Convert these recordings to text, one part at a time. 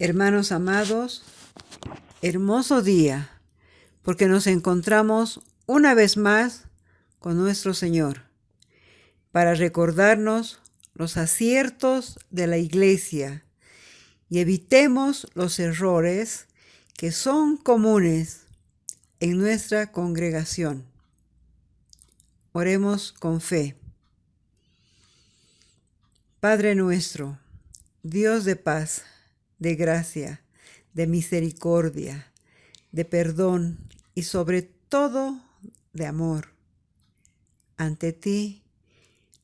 Hermanos amados, hermoso día, porque nos encontramos una vez más con nuestro Señor para recordarnos los aciertos de la Iglesia y evitemos los errores que son comunes en nuestra congregación. Oremos con fe. Padre nuestro, Dios de paz, de gracia, de misericordia, de perdón y sobre todo de amor. Ante ti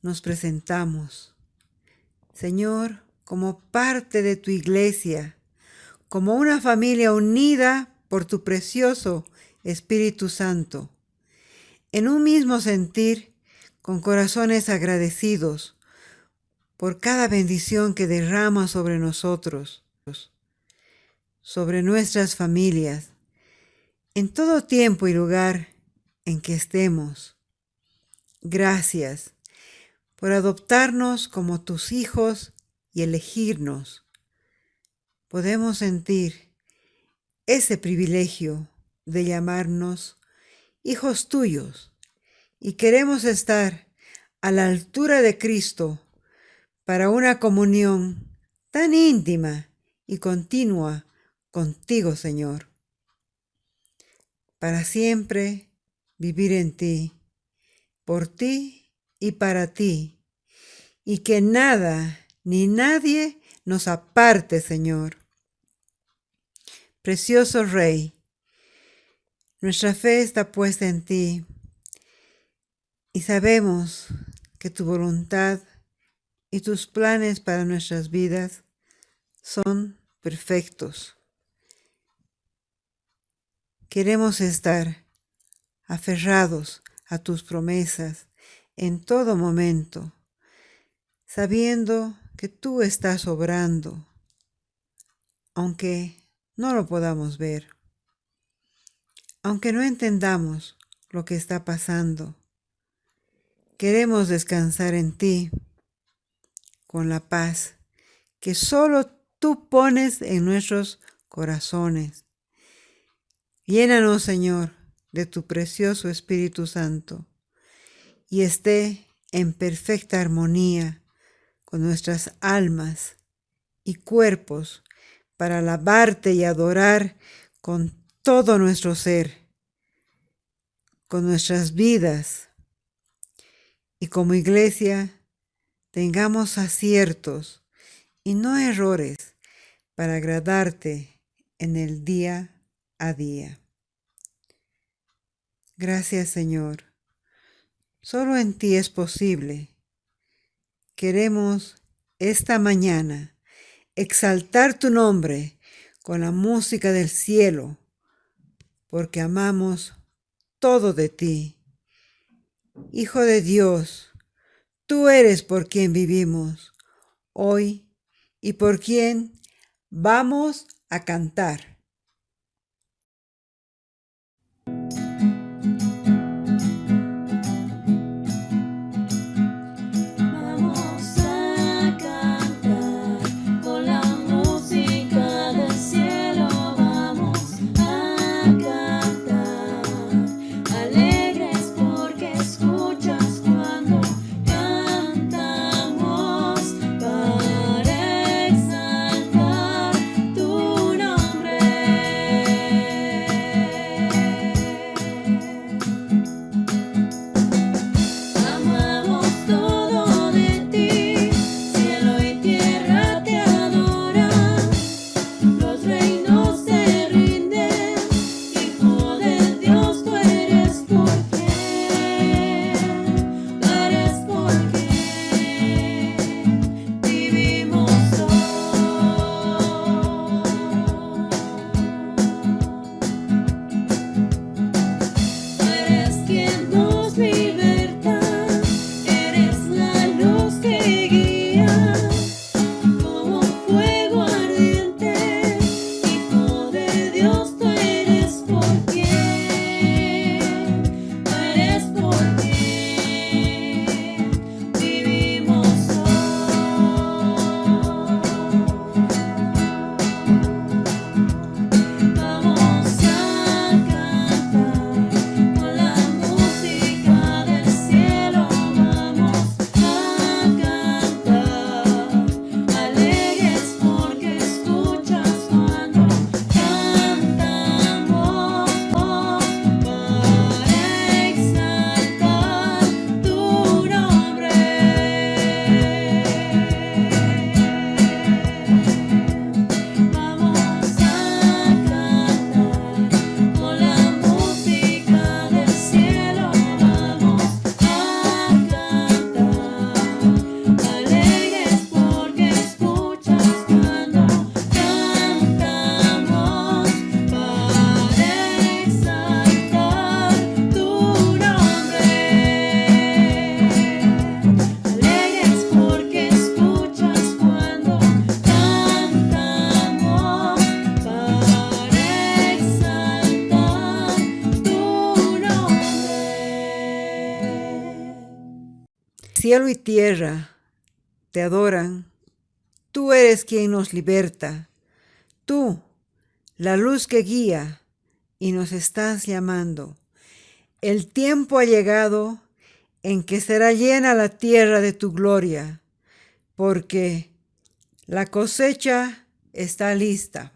nos presentamos, Señor, como parte de tu iglesia, como una familia unida por tu precioso Espíritu Santo, en un mismo sentir, con corazones agradecidos por cada bendición que derrama sobre nosotros, sobre nuestras familias, en todo tiempo y lugar en que estemos. Gracias por adoptarnos como tus hijos y elegirnos. Podemos sentir ese privilegio de llamarnos hijos tuyos y queremos estar a la altura de Cristo para una comunión tan íntima y continua contigo, Señor. Para siempre vivir en ti, por ti y para ti, y que nada ni nadie nos aparte, Señor. Precioso Rey, nuestra fe está puesta en ti y sabemos que tu voluntad y tus planes para nuestras vidas son perfectos. Queremos estar aferrados a tus promesas en todo momento, sabiendo que tú estás obrando, aunque no lo podamos ver, aunque no entendamos lo que está pasando. Queremos descansar en ti con la paz que solo tú pones en nuestros corazones. Llénanos, Señor, de tu precioso Espíritu Santo y esté en perfecta armonía con nuestras almas y cuerpos para alabarte y adorar con todo nuestro ser, con nuestras vidas, y como iglesia tengamos aciertos y no errores para agradarte en el día a día. Gracias, Señor. Solo en ti es posible. Queremos esta mañana exaltar tu nombre con la música del cielo, porque amamos todo de ti. Hijo de Dios, tú eres por quien vivimos hoy y por quien vamos a cantar. Para exaltar tu nombre. cielo y tierra te adoran. Tú eres quien nos liberta. Tú, la luz que guía, y nos estás llamando. El tiempo ha llegado en que será llena la tierra de tu gloria, porque la cosecha está lista.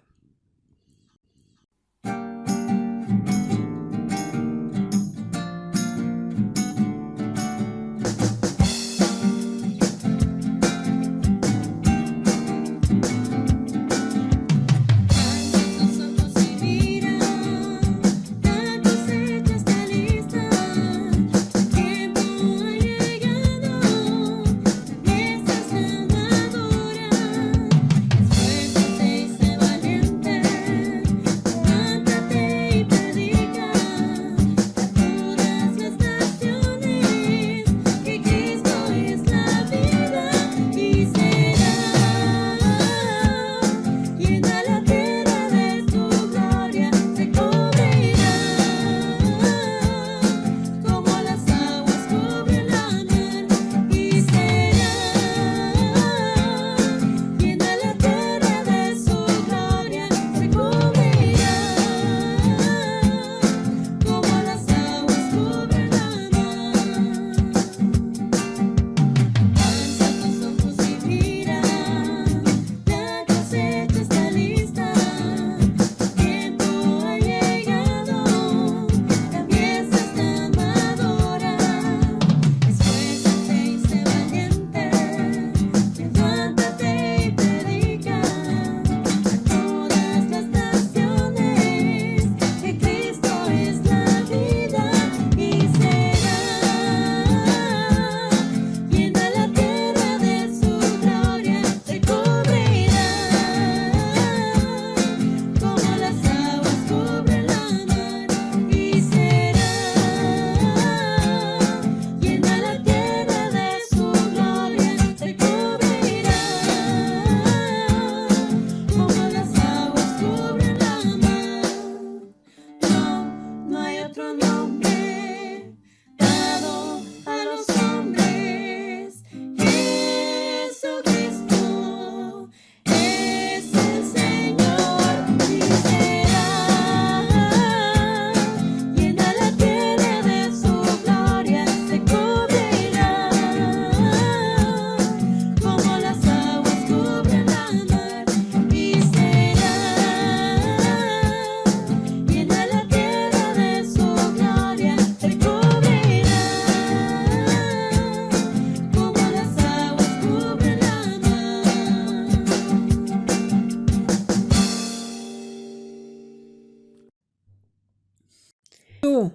Tú,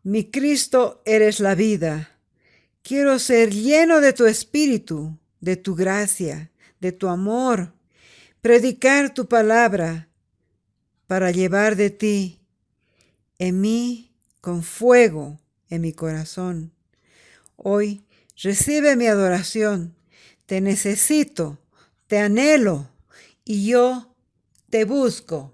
mi Cristo, eres la vida. Quiero ser lleno de tu espíritu, de tu gracia, de tu amor, predicar tu palabra para llevar de ti en mí con fuego en mi corazón. Hoy recibe mi adoración. Te necesito, te anhelo y yo te busco.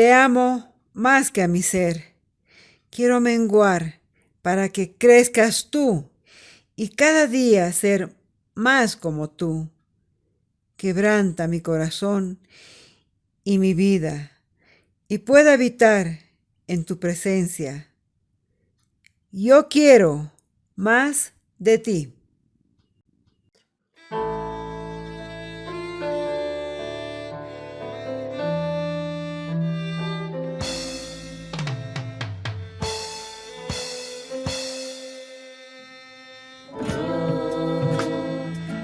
Te amo más que a mi ser. Quiero menguar para que crezcas tú y cada día ser más como tú. Quebranta mi corazón y mi vida y pueda habitar en tu presencia. Yo quiero más de ti.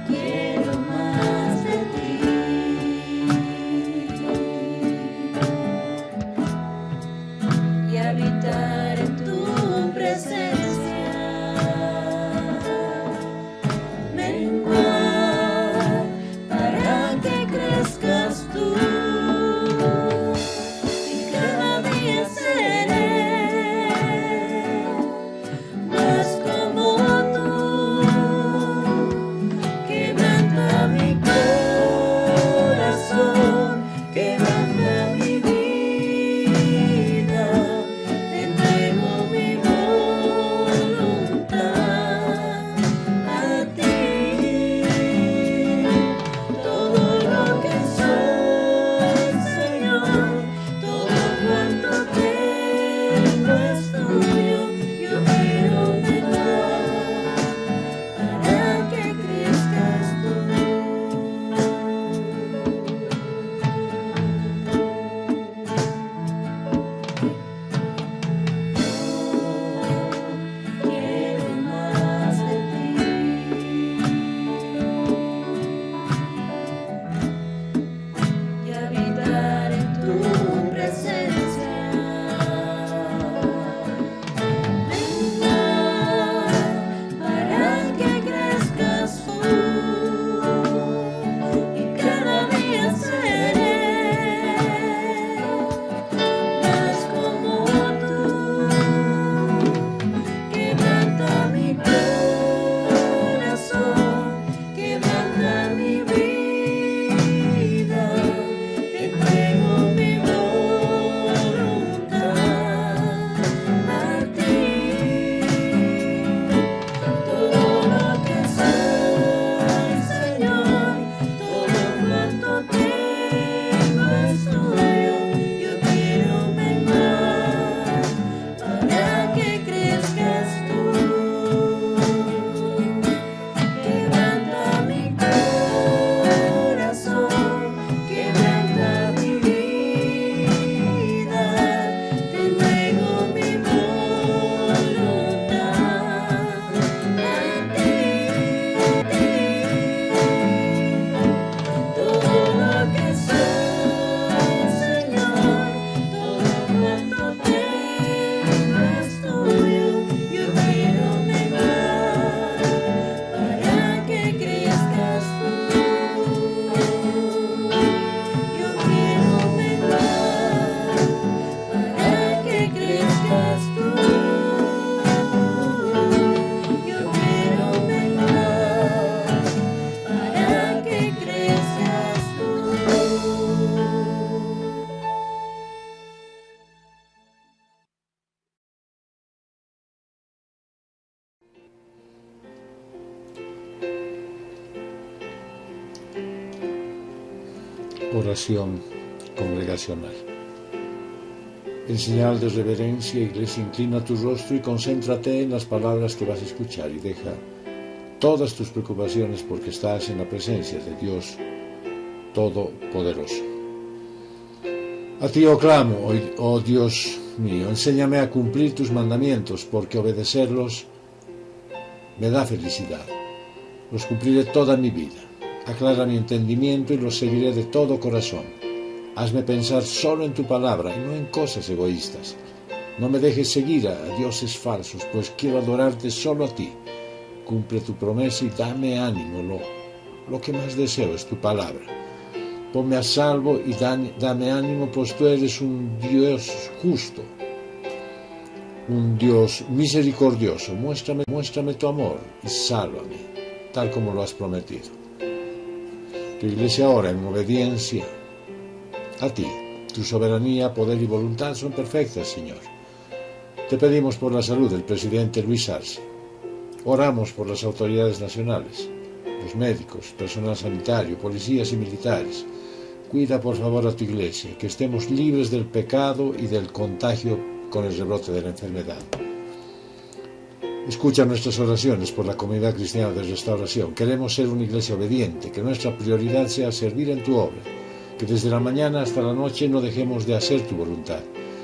Quiero más de ti y habitar en tu presencia, menguar para que crezcas tú y cada día seré más como tú. Quebranta mi corazón, quebranta mi vida, te entrego mi voluntad a ti. Todo lo que soy, Señor, todo cuanto tengo es tuyo. Yo quiero menguar para que crezcas tú. Quiero más de ti y habitar en tu presencia, para que crezcas tú y cada día seré más como tú. Quebranta mi corazón, quebranta mi vida, te entrego mi voluntad a ti. Todo lo que soy, Señor, todo cuanto tengo es tuyo. Yo quiero menguar para que crezcas tú. Quebranta mi corazón, quebranta mi vida, te entrego mi voluntad a ti. Todo lo que soy, Señor, todo cuanto tengo es tuyo. Yo quiero menguar para que crezcas tú. Yo quiero menguar para que crezcas tú. Yo quiero menguar para que crezcas tú. Oración congregacional. En señal de reverencia, Iglesia, inclina tu rostro y concéntrate en las palabras que vas a escuchar y deja todas tus preocupaciones porque estás en la presencia de Dios Todopoderoso. A ti oh clamo, oh Dios mío, enséñame a cumplir tus mandamientos porque obedecerlos me da felicidad. Los cumpliré toda mi vida. Aclara mi entendimiento y los seguiré de todo corazón. Hazme pensar solo en tu palabra y no en cosas egoístas. No me dejes seguir a dioses falsos, pues quiero adorarte solo a ti. Cumple tu promesa y dame ánimo. Lo que más deseo es tu palabra. Ponme a salvo y dame ánimo, pues tú eres un Dios justo, un Dios misericordioso. Muéstrame tu amor y sálvame, tal como lo has prometido. Tu iglesia ora en obediencia a ti, Tu soberanía, poder y voluntad son perfectas, Señor. Te pedimos por la salud del presidente Luis Arce. Oramos por las autoridades nacionales, los médicos, personal sanitario, policías y militares. Cuida por favor a tu iglesia, que estemos libres del pecado y del contagio con el rebrote de la enfermedad. Escucha nuestras oraciones por la comunidad cristiana de restauración. Queremos ser una iglesia obediente, que nuestra prioridad sea servir en tu obra, que desde la mañana hasta la noche no dejemos de hacer tu voluntad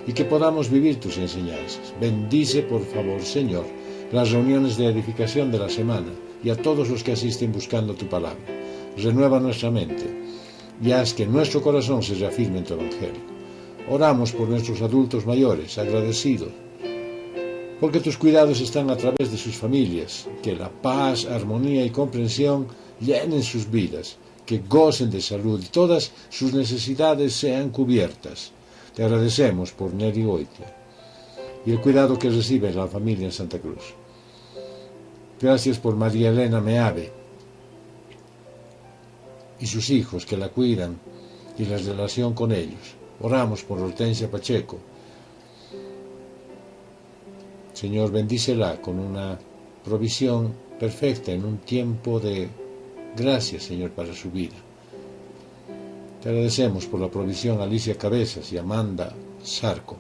y que podamos vivir tus enseñanzas. Bendice, por favor, Señor, las reuniones de edificación de la semana y a todos los que asisten buscando tu palabra. Renueva nuestra mente y haz que nuestro corazón se reafirme en tu evangelio. Oramos por nuestros adultos mayores, agradecidos, porque tus cuidados están a través de sus familias, que la paz, armonía y comprensión llenen sus vidas, que gocen de salud y todas sus necesidades sean cubiertas. Te agradecemos por Neri Goitia y el cuidado que recibe la familia en Santa Cruz. Gracias por María Elena Meave y sus hijos que la cuidan y la relación con ellos. Oramos por Hortensia Pacheco. Señor, bendícela con una provisión perfecta en un tiempo de gracia, Señor, para su vida. Te agradecemos por la provisión a Alicia Cabezas y Amanda Sarco.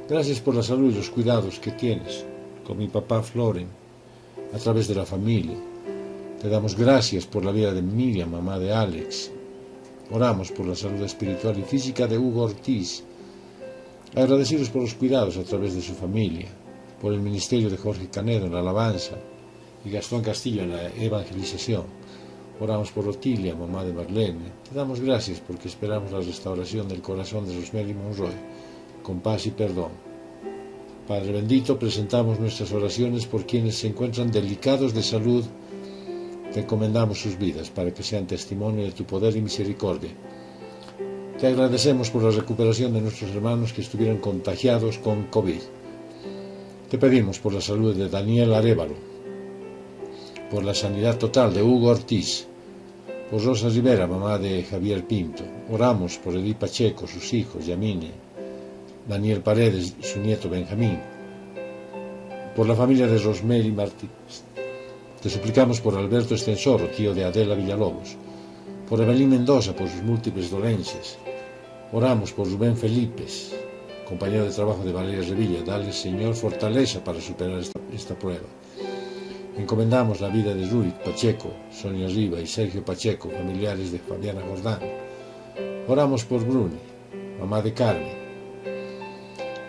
Gracias por la salud y los cuidados que tienes con mi papá Floren a través de la familia. Te damos gracias por la vida de Miriam, mamá de Alex. Oramos por la salud espiritual y física de Hugo Ortiz. Agradecidos por los cuidados a través de su familia, por el ministerio de Jorge Canedo en la alabanza y Gastón Castillo en la evangelización. Oramos por Otilia, mamá de Marlene. Te damos gracias porque esperamos la restauración del corazón de Rosemary Monroy, con paz y perdón. Padre bendito, presentamos nuestras oraciones por quienes se encuentran delicados de salud. Te encomendamos sus vidas para que sean testimonio de tu poder y misericordia. Te agradecemos por la recuperación de nuestros hermanos que estuvieron contagiados con COVID. Te pedimos por la salud de Daniel Arévalo, por la sanidad total de Hugo Ortiz, por Rosa Rivera, mamá de Javier Pinto. Oramos por Edith Pacheco, sus hijos, Yamine, Daniel Paredes y su nieto Benjamín, por la familia de Rosemary Martínez. Te suplicamos por Alberto Estensoro, tío de Adela Villalobos, por Evelyn Mendoza, por sus múltiples dolencias. Oramos por Rubén Felipes, compañero de trabajo de Valeria Revilla. Dale, Señor, fortaleza para superar esta prueba. Encomendamos la vida de Ruth Pacheco, Sonia Riva y Sergio Pacheco, familiares de Fabiana Jordán. Oramos por Bruni, mamá de Carmen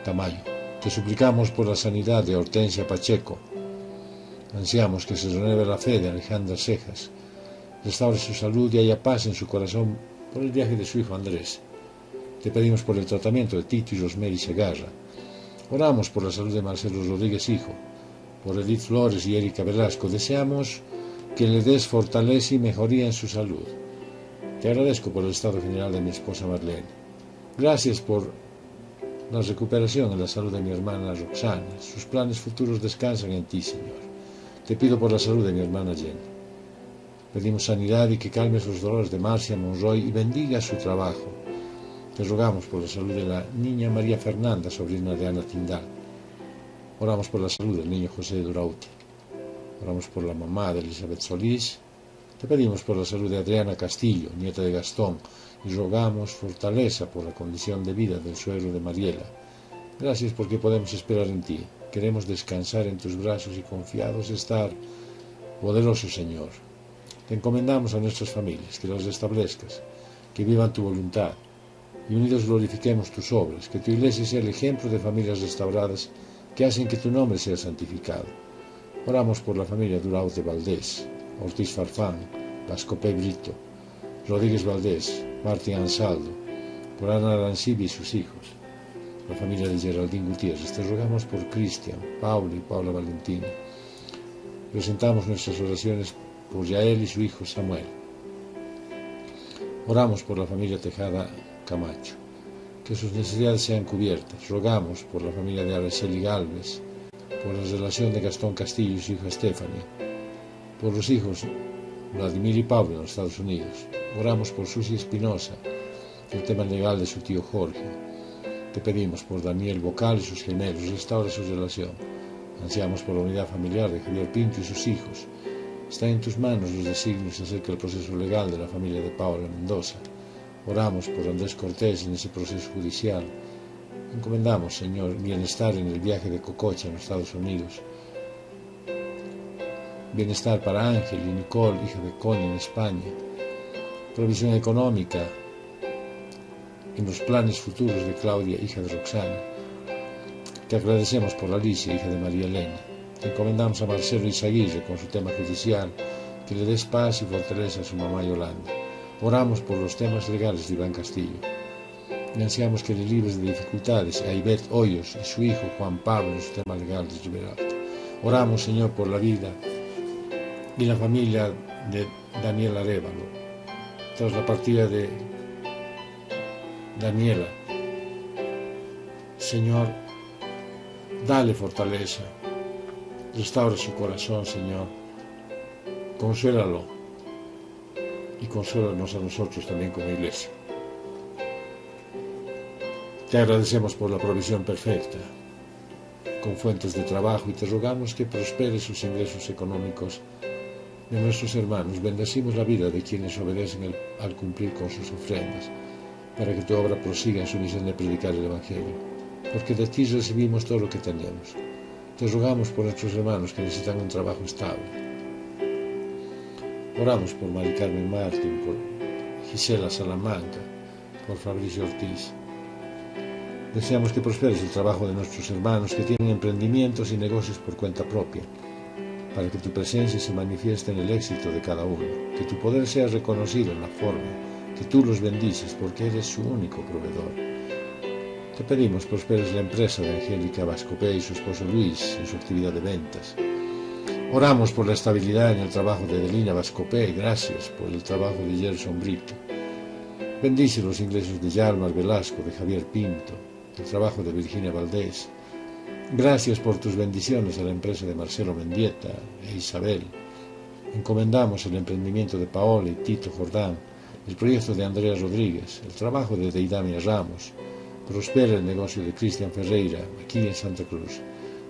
Tamayo. Te suplicamos por la sanidad de Hortensia Pacheco. Ansiamos que se renueve la fe de Alejandra Cejas, restaure su salud y haya paz en su corazón por el viaje de su hijo Andrés. Te pedimos por el tratamiento de Tito y Rosemary Segarra. Oramos por la salud de Marcelo Rodríguez hijo, por Edith Flores y Erika Velasco. Deseamos que le des fortaleza y mejoría en su salud. Te agradezco por el estado general de mi esposa Marlene. Gracias por la recuperación en la salud de mi hermana Roxana. Sus planes futuros descansan en ti, Señor. Te pido por la salud de mi hermana Jenny. Pedimos sanidad y que calmes los dolores de Marcia Monroy y bendiga su trabajo. Te rogamos por la salud de la niña María Fernanda, sobrina de Ana Tindal. Oramos por la salud del niño José Durauti. Oramos por la mamá de Elizabeth Solís. Te pedimos por la salud de Adriana Castillo, nieta de Gastón, y rogamos fortaleza por la condición de vida del suegro de Mariela. Gracias porque podemos esperar en ti. Queremos descansar en tus brazos y confiados estar. Poderoso Señor, te encomendamos a nuestras familias, que las restablezcas, que vivan tu voluntad, y unidos glorifiquemos tus obras, que tu iglesia sea el ejemplo de familias restauradas que hacen que tu nombre sea santificado. Oramos por la familia Duraute Valdés, Ortiz Farfán, Lascopé Brito, Rodríguez Valdés, Martín Ansaldo, por Ana Arancibi y sus hijos, la familia de Geraldine Gutiérrez. Te rogamos por Cristian, Paula y Paula Valentina. Presentamos nuestras oraciones por Yael y su hijo Samuel. Oramos por la familia Tejada Camacho, que sus necesidades sean cubiertas. Rogamos por la familia de Araceli Galvez, por la relación de Gastón Castillo y su hija Stephanie, por los hijos Vladimir y Pablo en los Estados Unidos. Oramos por Susi Espinosa el tema legal de su tío Jorge. Te pedimos por Daniel Bocal y sus gemelos, restaura su relación. Ansiamos por la unidad familiar de Javier Pinto y sus hijos. Están en tus manos los designios acerca del proceso legal de la familia de Paola Mendoza. Oramos por Andrés Cortés en ese proceso judicial. Encomendamos, Señor, bienestar en el viaje de Cococha en los Estados Unidos. Bienestar para Ángel y Nicole, hija de Connie, en España. Provisión económica en los planes futuros de Claudia, hija de Roxana. Te agradecemos por Alicia, hija de María Elena. Te encomendamos a Marcelo Izaguirre con su tema judicial, que le des paz y fortaleza a su mamá Yolanda. Oramos por los temas legales de Iván Castillo. Y ansiamos que le libres de dificultades a Ivette Hoyos y su hijo Juan Pablo en su tema legal de Riberalta. Oramos, Señor, por la vida y la familia de Daniel Arévalo. Tras la partida de Daniela, Señor, dale fortaleza, restaura su corazón, Señor, consuélalo y consuélanos a nosotros también como iglesia. Te agradecemos por la provisión perfecta, con fuentes de trabajo, y te rogamos que prospere sus ingresos económicos de nuestros hermanos. Bendecimos la vida de quienes obedecen al cumplir con sus ofrendas, para que tu obra prosiga en su misión de predicar el Evangelio, porque de ti recibimos todo lo que tenemos. Te rogamos por nuestros hermanos que necesitan un trabajo estable. Oramos por Mari Carmen Martín, por Gisela Salamanca, por Fabricio Ortiz. Deseamos que prosperes el trabajo de nuestros hermanos que tienen emprendimientos y negocios por cuenta propia, para que tu presencia se manifieste en el éxito de cada uno, que tu poder sea reconocido en la forma que tú los bendices, porque eres su único proveedor. Te pedimos prosperes la empresa de Angélica Vascopé y su esposo Luis en su actividad de ventas. Oramos por la estabilidad en el trabajo de Adelina Vascopé y gracias por el trabajo de Gerson Brito. Bendice los ingresos de Yalmar Velasco, de Javier Pinto, el trabajo de Virginia Valdés. Gracias por tus bendiciones a la empresa de Marcelo Mendieta e Isabel. Encomendamos el emprendimiento de Paola y Tito Jordán, el proyecto de Andrea Rodríguez, el trabajo de Deidamia Ramos. Prospera el negocio de Cristian Ferreira, aquí en Santa Cruz.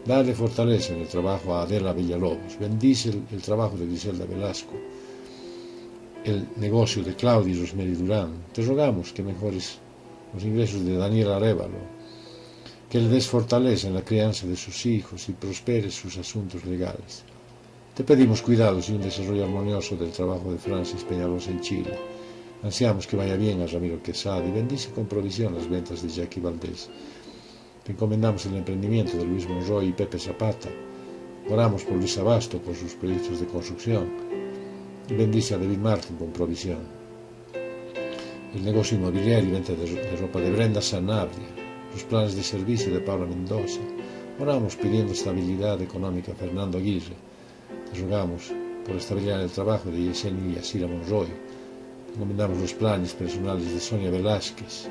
Dale fortaleza en el trabajo a Adela Villalobos. Bendice el trabajo de Griselda Velasco, el negocio de Claudia y Rosemary Durán. Te rogamos que mejores los ingresos de Daniel Arévalo, que le des fortaleza en la crianza de sus hijos y prosperes sus asuntos legales. Te pedimos cuidados y un desarrollo armonioso del trabajo de Francis Peñalosa en Chile. Ansiamos que vaya bien a Ramiro Quesada y bendice con provisión las ventas de Jackie Valdés. Te encomendamos el emprendimiento de Luis Monroy y Pepe Zapata. Oramos por Luis Abasto, por sus proyectos de construcción. Y bendice a David Martin con provisión. El negocio inmobiliario y venta de ropa de Brenda Sanabria. Los planes de servicio de Paula Mendoza. Oramos pidiendo estabilidad económica a Fernando Aguirre. Te rogamos por la estabilidad en el trabajo de Yesenia y Asira Monroy. Encomendamos los planes personales de Sonia Velázquez,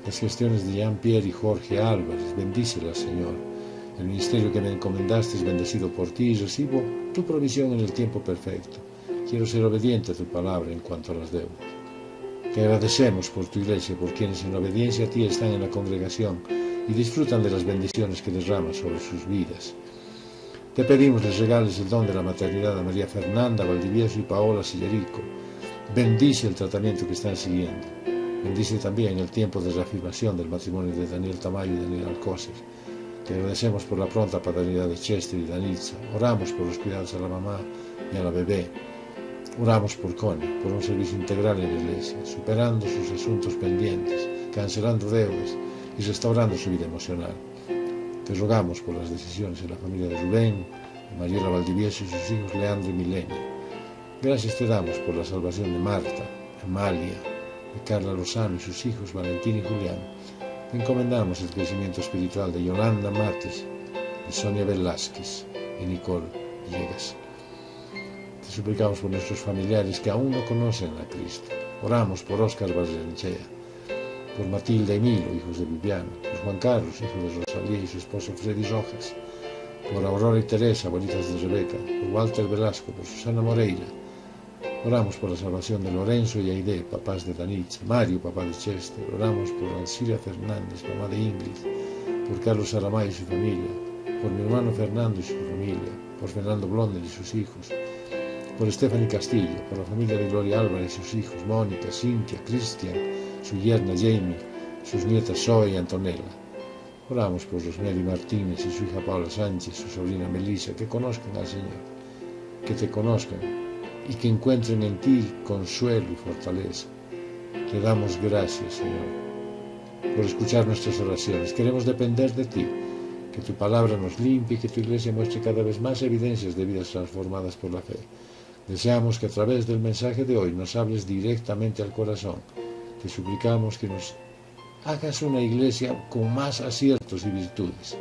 las gestiones de Jean-Pierre y Jorge Álvarez. Bendícelas, Señor. El ministerio que me encomendaste es bendecido por ti y recibo tu provisión en el tiempo perfecto. Quiero ser obediente a tu palabra en cuanto a las deudas. Te agradecemos por tu iglesia, por quienes en obediencia a ti están en la congregación y disfrutan de las bendiciones que derramas sobre sus vidas. Te pedimos les regales el don de la maternidad a María Fernanda Valdivieso y Paola Sillerico. Bendice el tratamiento que están siguiendo. Bendice también el tiempo de reafirmación del matrimonio de Daniel Tamayo y Daniel Alcócer. Te agradecemos por la pronta paternidad de Chester y Danitza. Oramos por los cuidados a la mamá y a la bebé. Oramos por Connie, por un servicio integral en la iglesia, superando sus asuntos pendientes, cancelando deudas y restaurando su vida emocional. Te rogamos por las decisiones en la familia de Rubén, de Mariela Valdivieso y sus hijos Leandro y Milenia. Gracias te damos por la salvación de Marta, Amalia, de Carla Lozano y sus hijos Valentín y Julián. Te encomendamos el crecimiento espiritual de Yolanda Mates, de Sonia Velázquez y Nicole Villegas. Te suplicamos por nuestros familiares que aún no conocen a Cristo. Oramos por Óscar Barrenechea, por Matilda y Milo, hijos de Viviana, por Juan Carlos, hijo de Rosalía y su esposo Freddy Rojas, por Aurora y Teresa, abuelitas de Rebeca, por Walter Velasco, por Susana Moreira, Oramos por la salvación de Lorenzo y Aide, papás de Danitza, Mario, papá de Chester. Oramos por Alcira Fernández, mamá de Ingrid, por Carlos Aramay y su familia, por mi hermano Fernando y su familia, por Fernando Blondel y sus hijos, por Stephanie Castillo, por la familia de Gloria Álvarez y sus hijos, Mónica, Cintia, Cristian, su yerna Jamie, sus nietas Zoe y Antonella. Oramos por Rosemary Martínez y su hija Paula Sánchez, su sobrina Melissa, que conozcan al Señor, que te conozcan y que encuentren en ti consuelo y fortaleza. Te damos gracias, Señor, por escuchar nuestras oraciones. Queremos depender de ti, que tu palabra nos limpie y que tu iglesia muestre cada vez más evidencias de vidas transformadas por la fe. Deseamos que a través del mensaje de hoy nos hables directamente al corazón. Te suplicamos que nos hagas una iglesia con más aciertos y virtudes.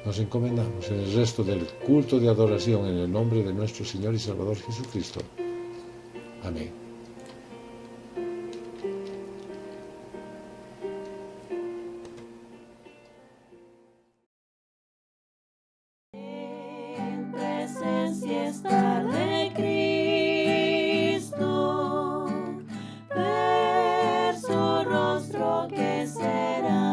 Nos encomendamos en el resto del culto de adoración en el nombre de nuestro Señor y Salvador Jesucristo. Amén. En presencia está de Cristo, ver su rostro que será.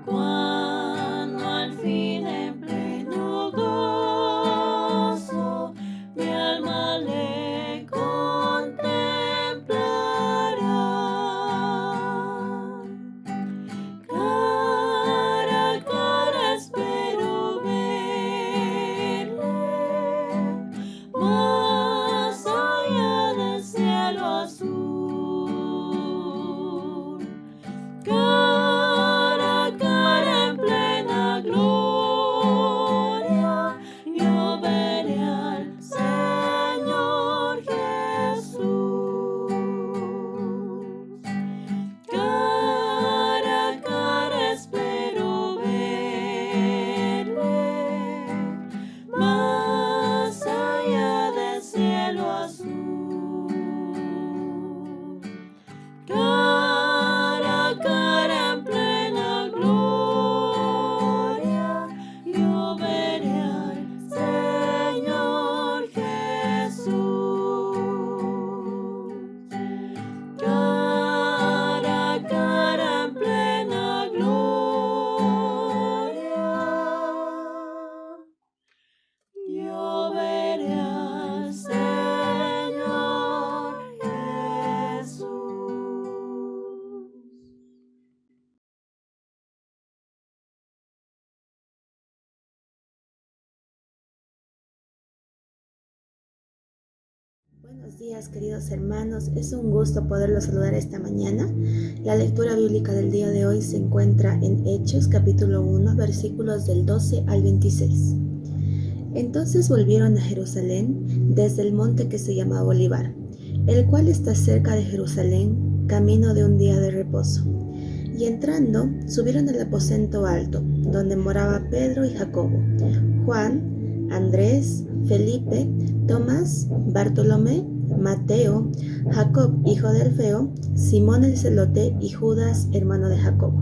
Cuando al fin en pleno gozo mi alma le contemplará. Cara a cara espero verle, más allá del cielo azul. Cara a cara en plena gloria, yo veré al Señor Jesús. Cara a cara espero verle, más allá del cielo azul. Cara a cara en plena gloria, yo veré al Señor Jesús. Cara a cara en plena gloria, yo veré al Señor Jesús. Buenos días, queridos hermanos. Es un gusto poderlos saludar esta mañana. La lectura bíblica del día de hoy se encuentra en Hechos, capítulo 1, versículos del 12 al 26. Entonces volvieron a Jerusalén desde el monte que se llama Olivar, el cual está cerca de Jerusalén, camino de un día de reposo. Y entrando, subieron al aposento alto, donde moraba Pedro y Jacobo, Juan, Andrés, Felipe, Tomás, Bartolomé, Mateo, Jacob, hijo de Alfeo, Simón el celote y Judas, hermano de Jacobo.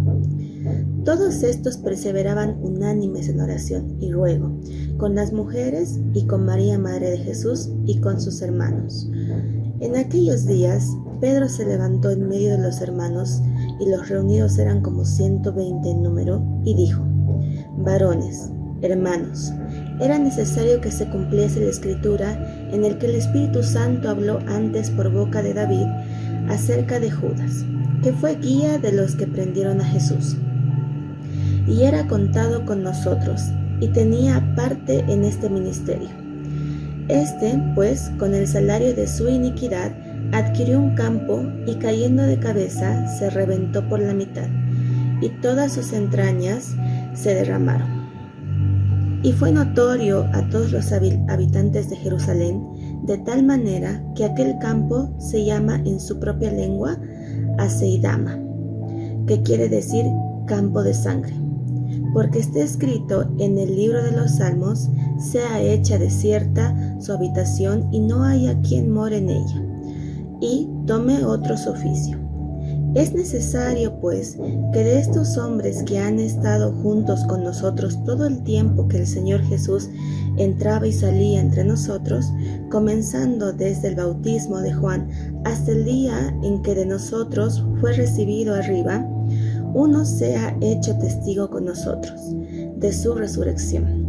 Todos estos perseveraban unánimes en oración y ruego, con las mujeres y con María, madre de Jesús, y con sus hermanos. En aquellos días, Pedro se levantó en medio de los hermanos, y los reunidos eran como 120 en número, y dijo: Varones, hermanos, era necesario que se cumpliese la escritura en el que el Espíritu Santo habló antes por boca de David acerca de Judas, que fue guía de los que prendieron a Jesús. Y era contado con nosotros, y tenía parte en este ministerio. Este, pues, con el salario de su iniquidad, adquirió un campo, y cayendo de cabeza, se reventó por la mitad, y todas sus entrañas se derramaron. Y fue notorio a todos los habitantes de Jerusalén, de tal manera que aquel campo se llama en su propia lengua Aceidama, que quiere decir campo de sangre, porque está escrito en el libro de los Salmos: sea hecha desierta su habitación y no haya quien more en ella, y tome otro su oficio. Es necesario, pues, que de estos hombres que han estado juntos con nosotros todo el tiempo que el Señor Jesús entraba y salía entre nosotros, comenzando desde el bautismo de Juan hasta el día en que de nosotros fue recibido arriba, uno sea hecho testigo con nosotros de su resurrección.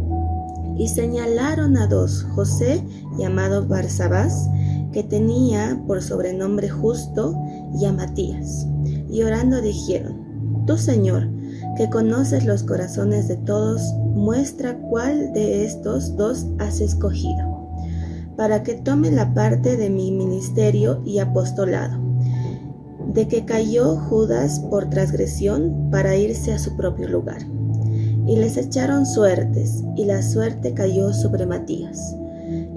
Y señalaron a dos, José, llamado Barsabás, que tenía por sobrenombre Justo, y a Matías. Y orando dijeron: Tú, Señor, que conoces los corazones de todos, muestra cuál de estos dos has escogido, para que tome la parte de mi ministerio y apostolado, de que cayó Judas por transgresión para irse a su propio lugar. Y les echaron suertes, y la suerte cayó sobre Matías,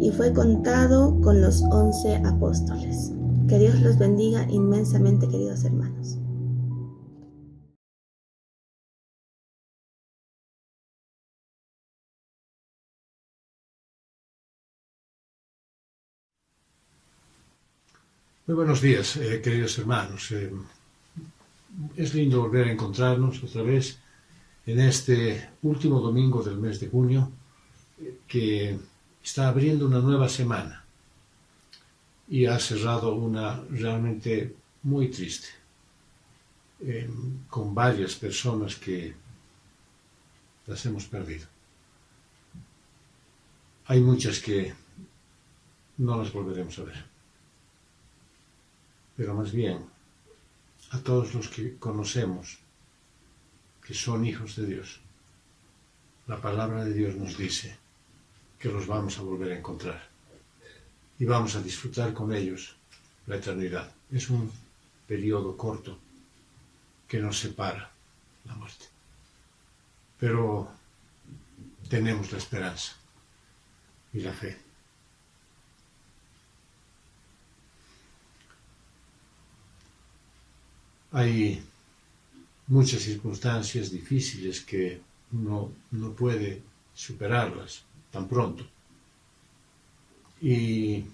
y fue contado con los 11 apóstoles. Que Dios los bendiga inmensamente, queridos hermanos. Muy buenos días, queridos hermanos. Es lindo volver a encontrarnos otra vez en este último domingo del mes de junio, que está abriendo una nueva semana y ha cerrado una realmente muy triste, con varias personas que las hemos perdido. Hay muchas que no las volveremos a ver, pero más bien a todos los que conocemos que son hijos de Dios, la palabra de Dios nos dice que los vamos a volver a encontrar y vamos a disfrutar con ellos la eternidad. Es un periodo corto que nos separa la muerte, pero tenemos la esperanza y la fe. Hay muchas circunstancias difíciles que uno no puede superarlas tan pronto, y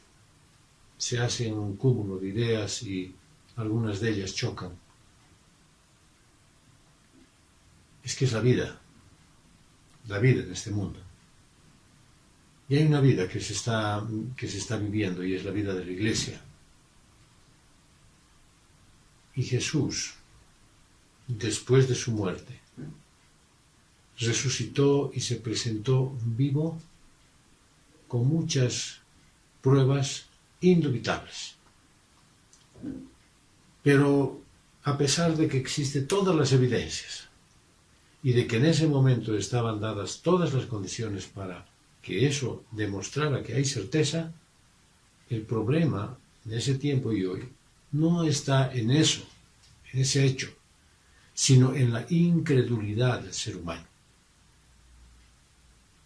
se hace un cúmulo de ideas y algunas de ellas chocan. Es que es la vida en este mundo. Y hay una vida que se está viviendo, y es la vida de la Iglesia. Y Jesús, después de su muerte, resucitó y se presentó vivo con muchas pruebas indubitables. Pero a pesar de que existen todas las evidencias y de que en ese momento estaban dadas todas las condiciones para que eso demostrara que hay certeza, el problema de ese tiempo y hoy no está en eso, en ese hecho, sino en la incredulidad del ser humano.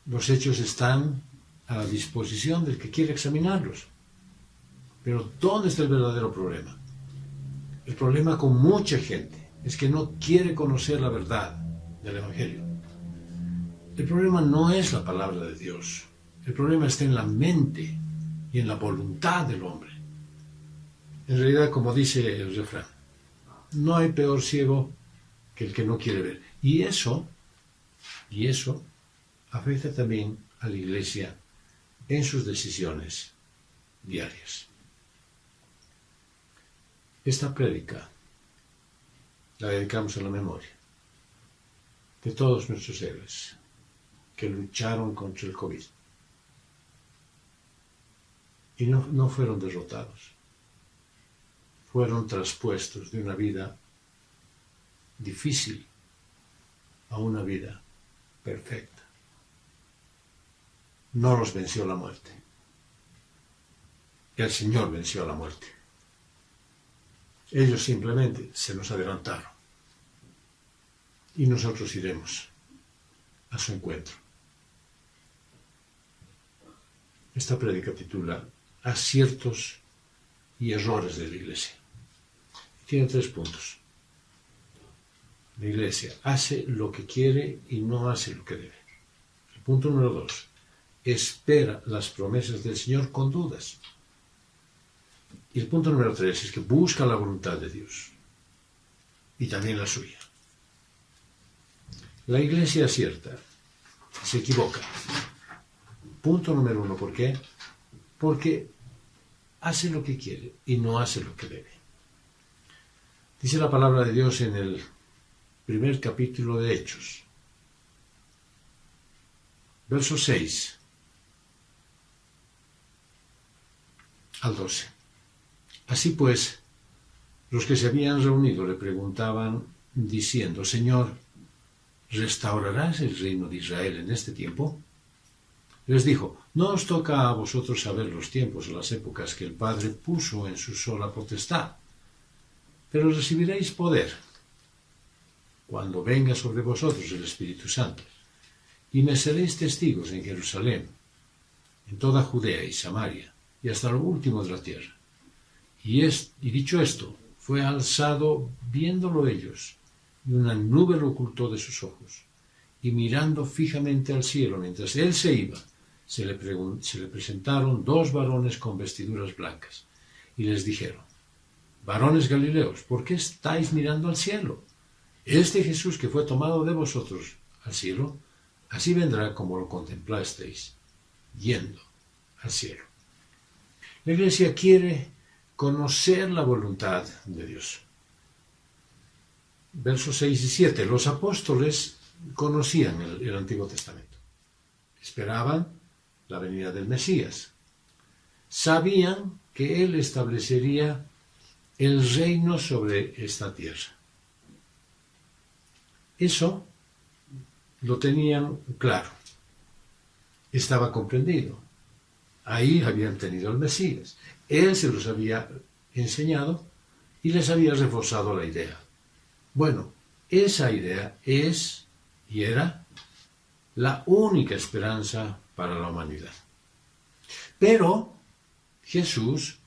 Los hechos están a la disposición del que quiere examinarlos. Pero ¿dónde está el verdadero problema? El problema con mucha gente es que no quiere conocer la verdad del Evangelio. El problema no es la palabra de Dios. El problema está en la mente y en la voluntad del hombre. En realidad, como dice el refrán, no hay peor ciego que el que no quiere ver. Y eso afecta también a la Iglesia en sus decisiones diarias. Esta prédica la dedicamos a la memoria de todos nuestros héroes que lucharon contra el COVID y no fueron derrotados, fueron traspuestos de una vida difícil a una vida perfecta. No los venció la muerte. El Señor venció a la muerte. Ellos simplemente se nos adelantaron y nosotros iremos a su encuentro. Esta prédica titula Aciertos y errores de la Iglesia. Tiene 3 puntos. La Iglesia hace lo que quiere y no hace lo que debe. El punto número 2. Espera las promesas del Señor con dudas. Y el punto número 3 es que busca la voluntad de Dios. y también la suya. La iglesia acierta, se equivoca. Punto número 1, ¿por qué? Porque hace lo que quiere y no hace lo que debe. Dice la palabra de Dios en el primer capítulo de Hechos, verso 6 al 12. Así pues, los que se habían reunido le preguntaban diciendo: Señor, ¿restaurarás el reino de Israel en este tiempo? Les dijo: no os toca a vosotros saber los tiempos o las épocas que el Padre puso en su sola potestad, pero recibiréis poder cuando venga sobre vosotros el Espíritu Santo, y me seréis testigos en Jerusalén, en toda Judea y Samaria, y hasta lo último de la tierra. Y dicho esto, fue alzado viéndolo ellos, y una nube lo ocultó de sus ojos, y mirando fijamente al cielo mientras él se iba, se le presentaron 2 varones con vestiduras blancas, y les dijeron: varones Galileos, ¿por qué estáis mirando al cielo? Este Jesús que fue tomado de vosotros al cielo, así vendrá como lo contemplasteis, yendo al cielo. La Iglesia quiere conocer la voluntad de Dios. Versos 6 y 7. Los apóstoles conocían el Antiguo Testamento. Esperaban la venida del Mesías. Sabían que Él establecería el reino sobre esta tierra. Eso lo tenían claro. Estaba comprendido. Ahí habían tenido al Mesías. Él se los había enseñado y les había reforzado la idea. Bueno, esa idea es y era la única esperanza para la humanidad. Pero Jesús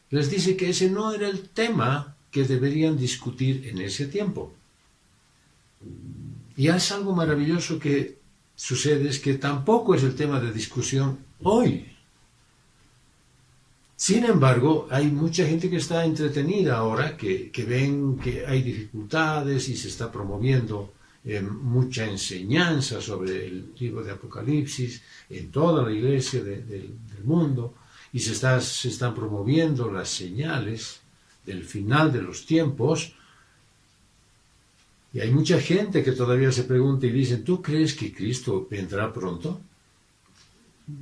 les dice que ese no era el tema que deberían discutir en ese tiempo. Y es algo maravilloso que sucede, es que tampoco es el tema de discusión hoy. Sin embargo, hay mucha gente que está entretenida ahora, que ven que hay dificultades y se está promoviendo mucha enseñanza sobre el libro de Apocalipsis en toda la iglesia del mundo, y se están promoviendo las señales del final de los tiempos. Y hay mucha gente que todavía se pregunta y dicen: ¿tú crees que Cristo vendrá pronto?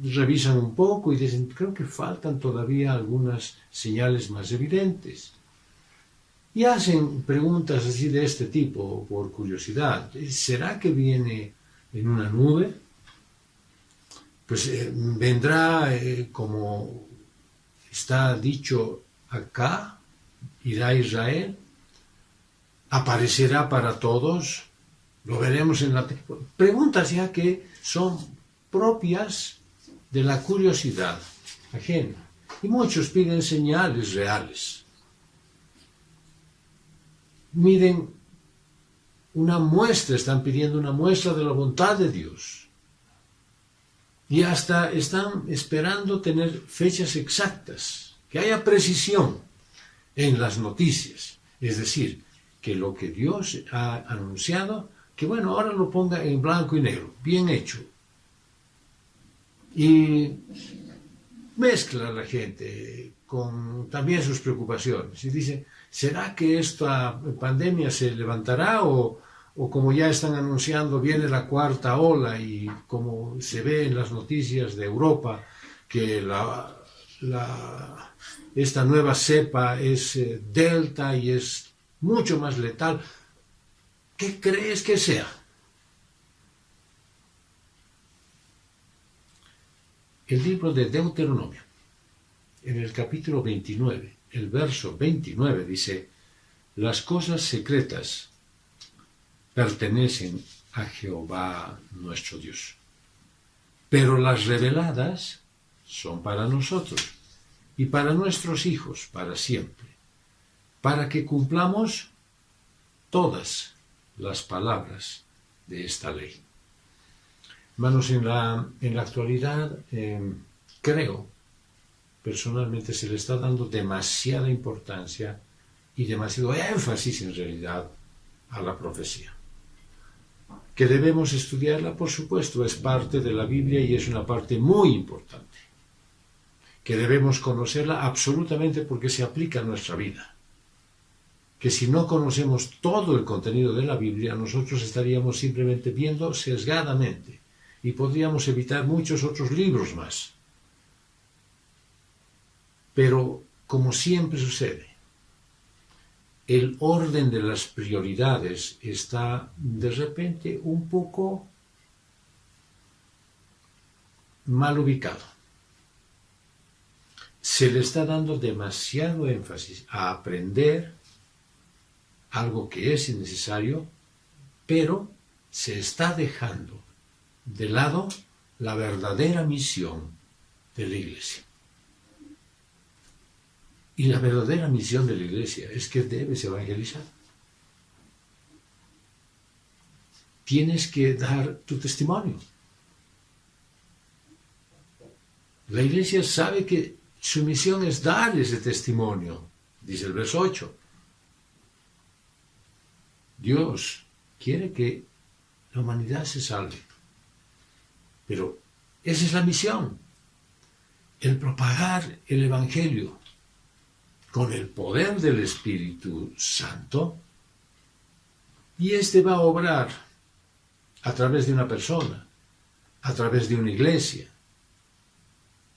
Revisan un poco y dicen: creo que faltan todavía algunas señales más evidentes. Y hacen preguntas así de este tipo por curiosidad. ¿Será que viene en una nube? Pues vendrá como está dicho acá, irá a Israel, aparecerá para todos, lo veremos en la... Preguntas ya que son propias de la curiosidad ajena. Y muchos piden señales reales. Miren, una muestra, están pidiendo una muestra de la voluntad de Dios. Y hasta están esperando tener fechas exactas, que haya precisión en las noticias. Es decir, que lo que Dios ha anunciado, que bueno, ahora lo ponga en blanco y negro, bien hecho. Y mezcla a la gente con también sus preocupaciones y dice: ¿será que esta pandemia se levantará o como ya están anunciando viene la 4ª ola? Y como se ve en las noticias de Europa que esta nueva cepa es Delta y es mucho más letal. ¿Qué crees que sea? El libro de Deuteronomio, en el capítulo 29, el verso 29 dice: las cosas secretas pertenecen a Jehová nuestro Dios, pero las reveladas son para nosotros y para nuestros hijos para siempre, para que cumplamos todas las palabras de esta ley. Hermanos, en la actualidad creo, personalmente, se le está dando demasiada importancia y demasiado énfasis en realidad a la profecía. Que debemos estudiarla, por supuesto, es parte de la Biblia y es una parte muy importante. Que debemos conocerla absolutamente porque se aplica a nuestra vida. Que si no conocemos todo el contenido de la Biblia, nosotros estaríamos simplemente viendo sesgadamente y podríamos evitar muchos otros libros más. Pero, como siempre sucede, el orden de las prioridades está de repente un poco mal ubicado. Se le está dando demasiado énfasis a aprender algo que es necesario, pero se está dejando de lado la verdadera misión de la Iglesia. Y la verdadera misión de la Iglesia es que debes evangelizar. Tienes que dar tu testimonio. La Iglesia sabe que su misión es dar ese testimonio, dice el verso 8. Dios quiere que la humanidad se salve. Pero esa es la misión, el propagar el Evangelio con el poder del Espíritu Santo, y este va a obrar a través de una persona, a través de una iglesia,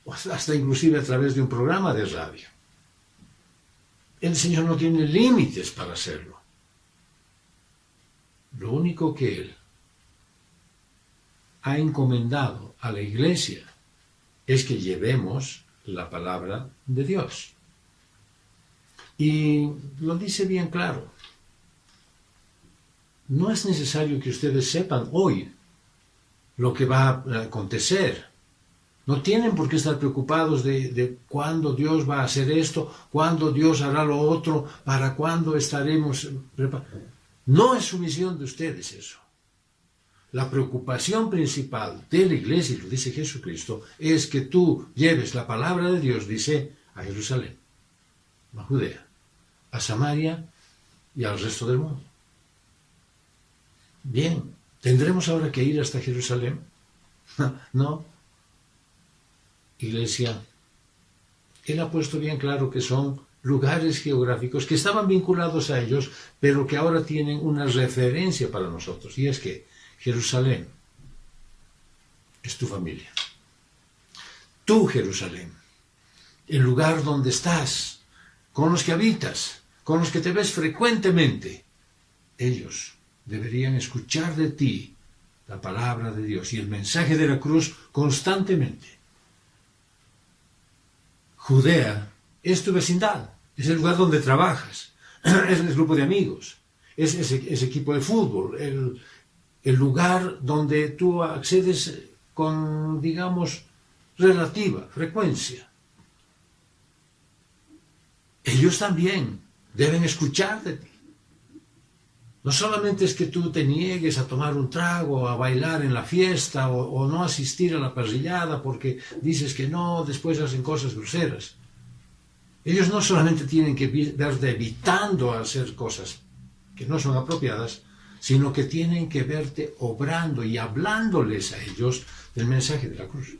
o hasta inclusive a través de un programa de radio. El Señor no tiene límites para hacerlo. Lo único que Él ha encomendado a la iglesia es que llevemos la palabra de Dios. Y lo dice bien claro. No es necesario que ustedes sepan hoy lo que va a acontecer. No tienen por qué estar preocupados de cuándo Dios va a hacer esto, cuándo Dios hará lo otro, para cuándo estaremos preparados. No es su misión de ustedes eso. La preocupación principal de la iglesia, y lo dice Jesucristo, es que tú lleves la palabra de Dios, dice, a Jerusalén, a Judea, a Samaria y al resto del mundo. Bien, ¿tendremos ahora que ir hasta Jerusalén? No. Iglesia, Él ha puesto bien claro que son lugares geográficos que estaban vinculados a ellos, pero que ahora tienen una referencia para nosotros, y es que Jerusalén es tu familia. Tú, Jerusalén, el lugar donde estás, con los que habitas, con los que te ves frecuentemente, ellos deberían escuchar de ti la palabra de Dios y el mensaje de la cruz constantemente. Judea es tu vecindad, es el lugar donde trabajas, es el grupo de amigos, es ese equipo de fútbol, el lugar donde tú accedes con, digamos, relativa frecuencia. Ellos también deben escuchar de ti. No solamente es que tú te niegues a tomar un trago, a bailar en la fiesta o no asistir a la parrillada porque dices que no, después hacen cosas groseras. Ellos no solamente tienen que verte evitando hacer cosas que no son apropiadas, sino que tienen que verte obrando y hablándoles a ellos del mensaje de la cruz.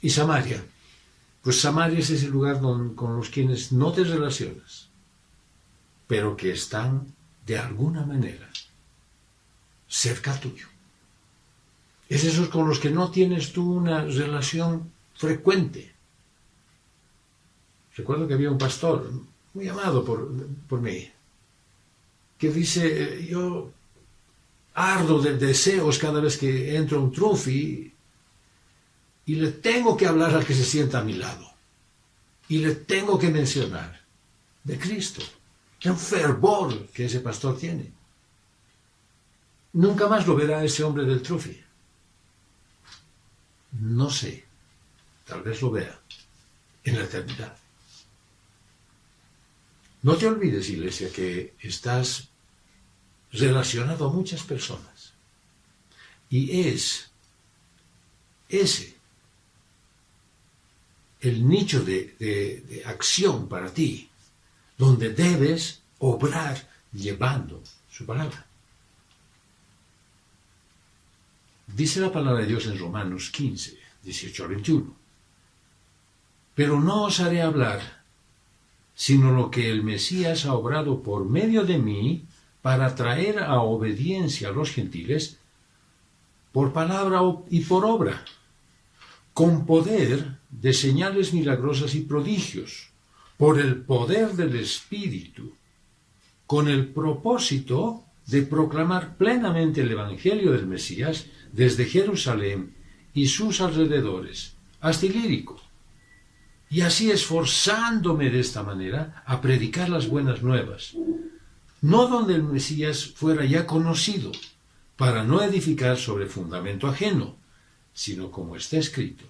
Y Samaria, pues Samaria es ese lugar con los quienes no te relacionas, pero que están de alguna manera cerca tuyo. Es esos con los que no tienes tú una relación frecuente. Recuerdo que había un pastor muy amado por mí, que dice, yo ardo de deseos cada vez que entro a un trufi y le tengo que hablar al que se sienta a mi lado y le tengo que mencionar de Cristo. Qué un fervor que ese pastor tiene. Nunca más lo verá ese hombre del trufi. No sé, tal vez lo vea en la eternidad. No te olvides, iglesia, que estás relacionado a muchas personas. Y es ese el nicho de acción para ti, donde debes obrar llevando su palabra. Dice la palabra de Dios en Romanos 15, 18 al 21. Pero no os haré hablar, sino lo que el Mesías ha obrado por medio de mí para traer a obediencia a los gentiles, por palabra y por obra, con poder de señales milagrosas y prodigios, por el poder del Espíritu, con el propósito de proclamar plenamente el Evangelio del Mesías desde Jerusalén y sus alrededores hasta Ilírico, y así esforzándome de esta manera a predicar las buenas nuevas, no donde el Mesías fuera ya conocido, para no edificar sobre fundamento ajeno, sino como está escrito,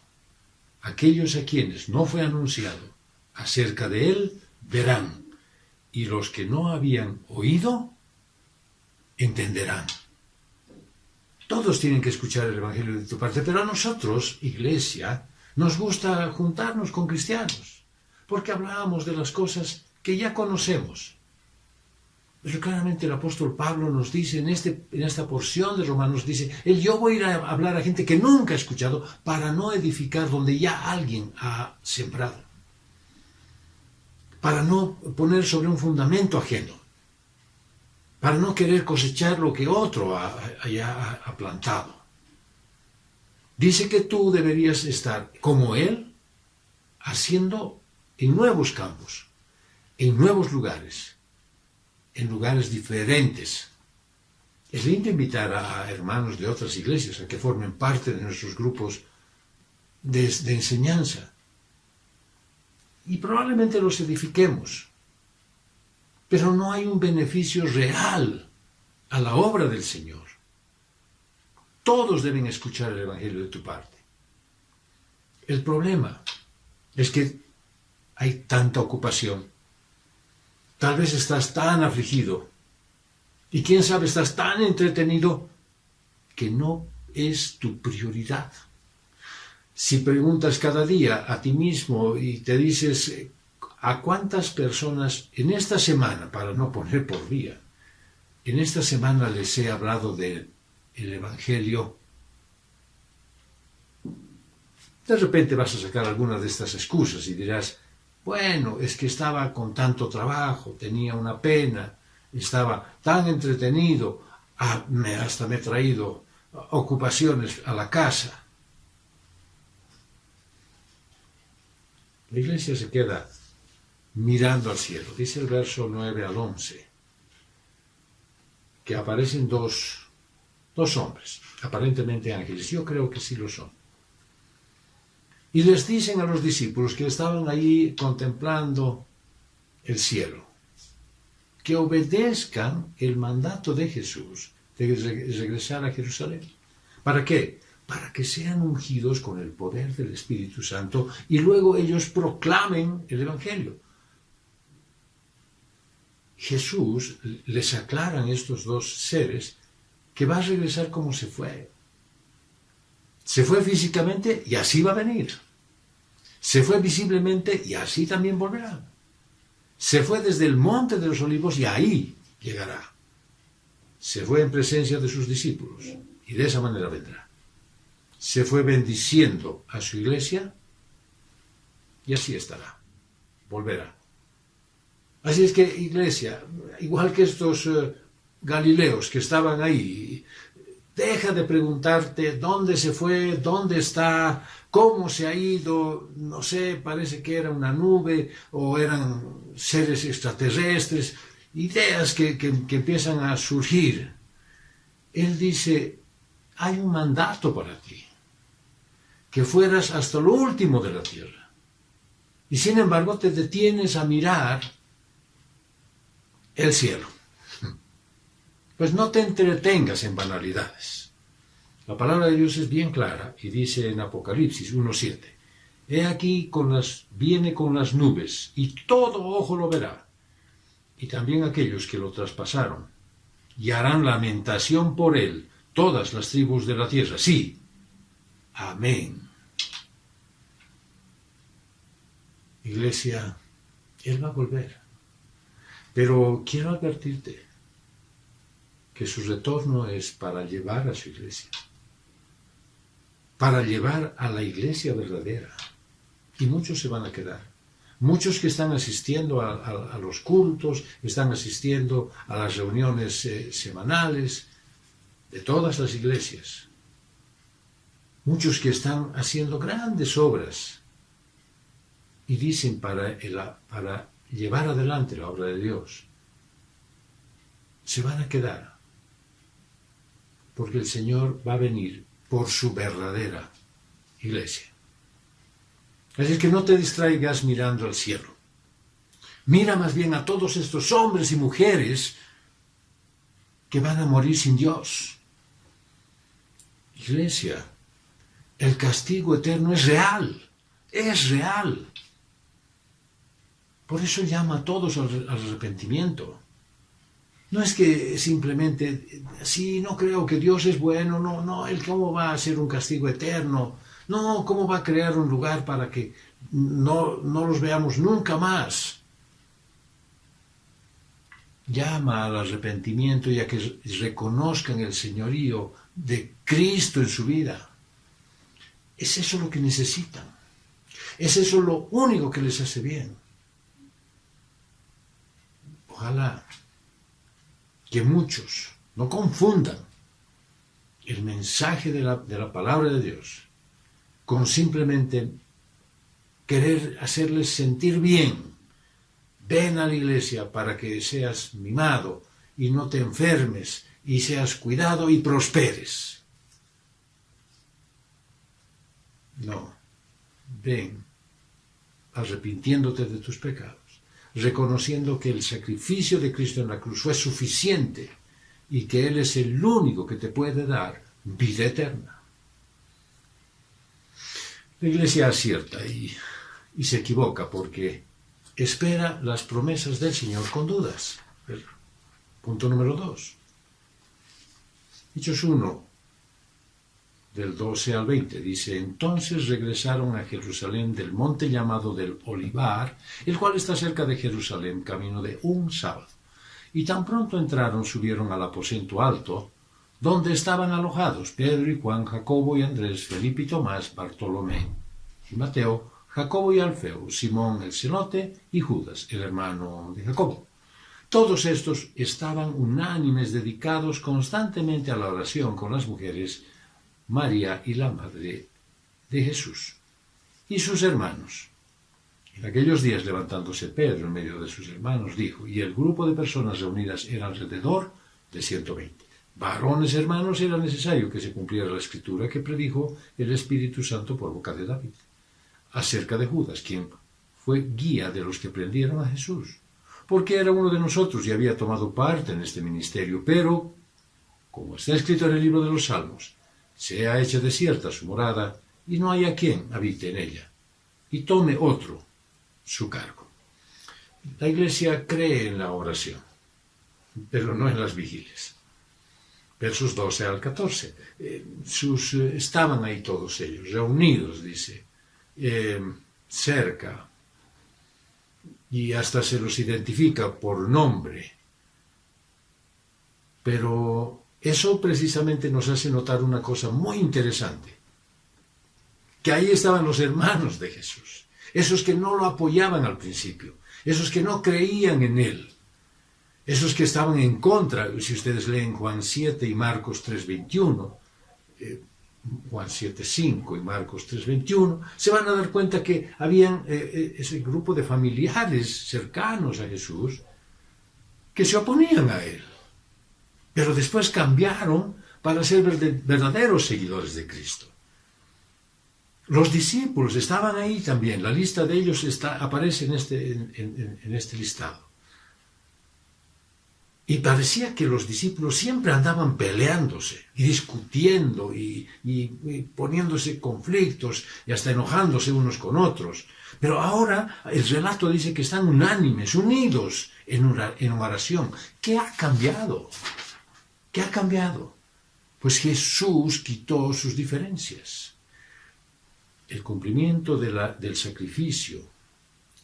aquellos a quienes no fue anunciado acerca de él verán, y los que no habían oído entenderán. Todos tienen que escuchar el Evangelio de tu parte, pero a nosotros, iglesia, nos gusta juntarnos con cristianos, porque hablamos de las cosas que ya conocemos. Pero claramente el apóstol Pablo nos dice, en esta porción de Romanos, dice, yo voy a ir a hablar a gente que nunca ha escuchado, para no edificar donde ya alguien ha sembrado, para no poner sobre un fundamento ajeno, para no querer cosechar lo que otro ha plantado. Dice que tú deberías estar como él, haciendo en nuevos campos, en nuevos lugares, en lugares diferentes. Es lindo invitar a hermanos de otras iglesias a que formen parte de nuestros grupos de enseñanza. Y probablemente los edifiquemos. Pero no hay un beneficio real a la obra del Señor. Todos deben escuchar el Evangelio de tu parte. El problema es que hay tanta ocupación. Tal vez estás tan afligido y quién sabe estás tan entretenido que no es tu prioridad. Si preguntas cada día a ti mismo y te dices a cuántas personas en esta semana, para no poner por día, en esta semana les he hablado del Evangelio, de repente vas a sacar alguna de estas excusas y dirás, bueno, es que estaba con tanto trabajo, tenía una pena, estaba tan entretenido, hasta me he traído ocupaciones a la casa. La iglesia se queda mirando al cielo. Dice el verso 9 al 11, que aparecen dos hombres, aparentemente ángeles. Yo creo que sí lo son. Y les dicen a los discípulos que estaban ahí contemplando el cielo, que obedezcan el mandato de Jesús de regresar a Jerusalén. ¿Para qué? Para que sean ungidos con el poder del Espíritu Santo y luego ellos proclamen el Evangelio. Jesús les aclara a estos dos seres que va a regresar como se fue. Se fue físicamente y así va a venir. Se fue visiblemente y así también volverá. Se fue desde el monte de los olivos y ahí llegará. Se fue en presencia de sus discípulos y de esa manera vendrá. Se fue bendiciendo a su iglesia y así estará. Volverá. Así es que, iglesia, igual que estos Galileos que estaban ahí, deja de preguntarte dónde se fue, dónde está, cómo se ha ido, no sé, parece que era una nube o eran seres extraterrestres, ideas que empiezan a surgir. Él dice, hay un mandato para ti, que fueras hasta lo último de la tierra. Y sin embargo te detienes a mirar el cielo. Pues no te entretengas en banalidades. La palabra de Dios es bien clara y dice en Apocalipsis 1:7, he aquí viene con las nubes y todo ojo lo verá, y también aquellos que lo traspasaron, y harán lamentación por él todas las tribus de la tierra. Sí, amén. Iglesia, Él va a volver. Pero quiero advertirte que su retorno es para llevar a su iglesia, para llevar a la iglesia verdadera. Y muchos se van a quedar. Muchos que están asistiendo a los cultos, están asistiendo a las reuniones semanales de todas las iglesias. Muchos que están haciendo grandes obras y dicen para llevar adelante la obra de Dios, se van a quedar, porque el Señor va a venir por su verdadera iglesia. Así es que no te distraigas mirando al cielo. Mira más bien a todos estos hombres y mujeres que van a morir sin Dios. Iglesia, el castigo eterno es real, es real. Por eso llama a todos al arrepentimiento. No es que simplemente, sí, no creo que Dios es bueno, no, Él cómo va a hacer un castigo eterno, no, cómo va a crear un lugar para que no los veamos nunca más. Llama al arrepentimiento y a que reconozcan el señorío de Cristo en su vida. Es eso lo que necesitan. Es eso lo único que les hace bien. Ojalá que muchos no confundan el mensaje de la palabra de Dios con simplemente querer hacerles sentir bien. Ven a la iglesia para que seas mimado y no te enfermes y seas cuidado y prosperes. No, ven arrepintiéndote de tus pecados, reconociendo que el sacrificio de Cristo en la cruz fue suficiente y que Él es el único que te puede dar vida eterna. La iglesia acierta y se equivoca porque espera las promesas del Señor con dudas. Punto número 2. Hechos 1, del 12 al 20, dice: entonces regresaron a Jerusalén del monte llamado del Olivar, el cual está cerca de Jerusalén, camino de un sábado. Y tan pronto entraron, subieron al aposento alto, donde estaban alojados Pedro y Juan, Jacobo y Andrés, Felipe y Tomás, Bartolomé y Mateo, Jacobo y Alfeo, Simón el celote y Judas, el hermano de Jacobo. Todos estos estaban unánimes, dedicados constantemente a la oración con las mujeres, María y la madre de Jesús, y sus hermanos. En aquellos días, levantándose Pedro en medio de sus hermanos, dijo, y el grupo de personas reunidas era alrededor de 120. Varones hermanos, era necesario que se cumpliera la escritura que predijo el Espíritu Santo por boca de David, acerca de Judas, quien fue guía de los que prendieron a Jesús, porque era uno de nosotros y había tomado parte en este ministerio, pero, como está escrito en el libro de los Salmos, sea hecha desierta su morada, y no haya quien habite en ella, y tome otro su cargo. La iglesia cree en la oración, pero no en las vigilias. Versos 12 al 14. Estaban ahí todos ellos, reunidos, dice, cerca, y hasta se los identifica por nombre. Pero eso precisamente nos hace notar una cosa muy interesante, que ahí estaban los hermanos de Jesús, esos que no lo apoyaban al principio, esos que no creían en Él, esos que estaban en contra. Si ustedes leen Juan 7 y Marcos 3:21, Juan 7:5 y Marcos 3:21, se van a dar cuenta que habían ese grupo de familiares cercanos a Jesús que se oponían a Él. Pero después cambiaron para ser verdaderos seguidores de Cristo. Los discípulos estaban ahí también. La lista de ellos aparece en este listado. Y parecía que los discípulos siempre andaban peleándose y discutiendo y poniéndose conflictos y hasta enojándose unos con otros. Pero ahora el relato dice que están unánimes, unidos en oración. ¿Qué ha cambiado? ¿Qué ha cambiado? Pues Jesús quitó sus diferencias. El cumplimiento del sacrificio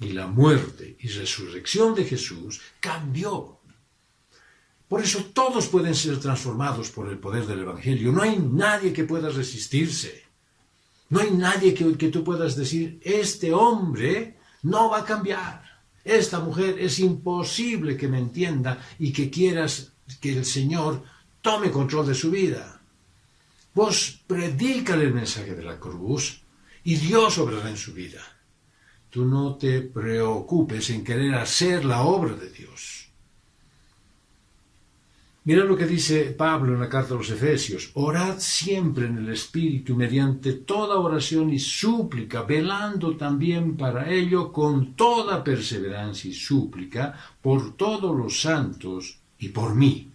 y la muerte y resurrección de Jesús cambió. Por eso todos pueden ser transformados por el poder del Evangelio. No hay nadie que pueda resistirse. No hay nadie que tú puedas decir, este hombre no va a cambiar. Esta mujer es imposible que me entienda y que quieras que el Señor tome control de su vida. Vos predícale el mensaje de la cruz y Dios obrará en su vida. Tú no te preocupes en querer hacer la obra de Dios. Mira lo que dice Pablo en la carta a los Efesios. Orad siempre en el Espíritu mediante toda oración y súplica, velando también para ello con toda perseverancia y súplica por todos los santos y por mí,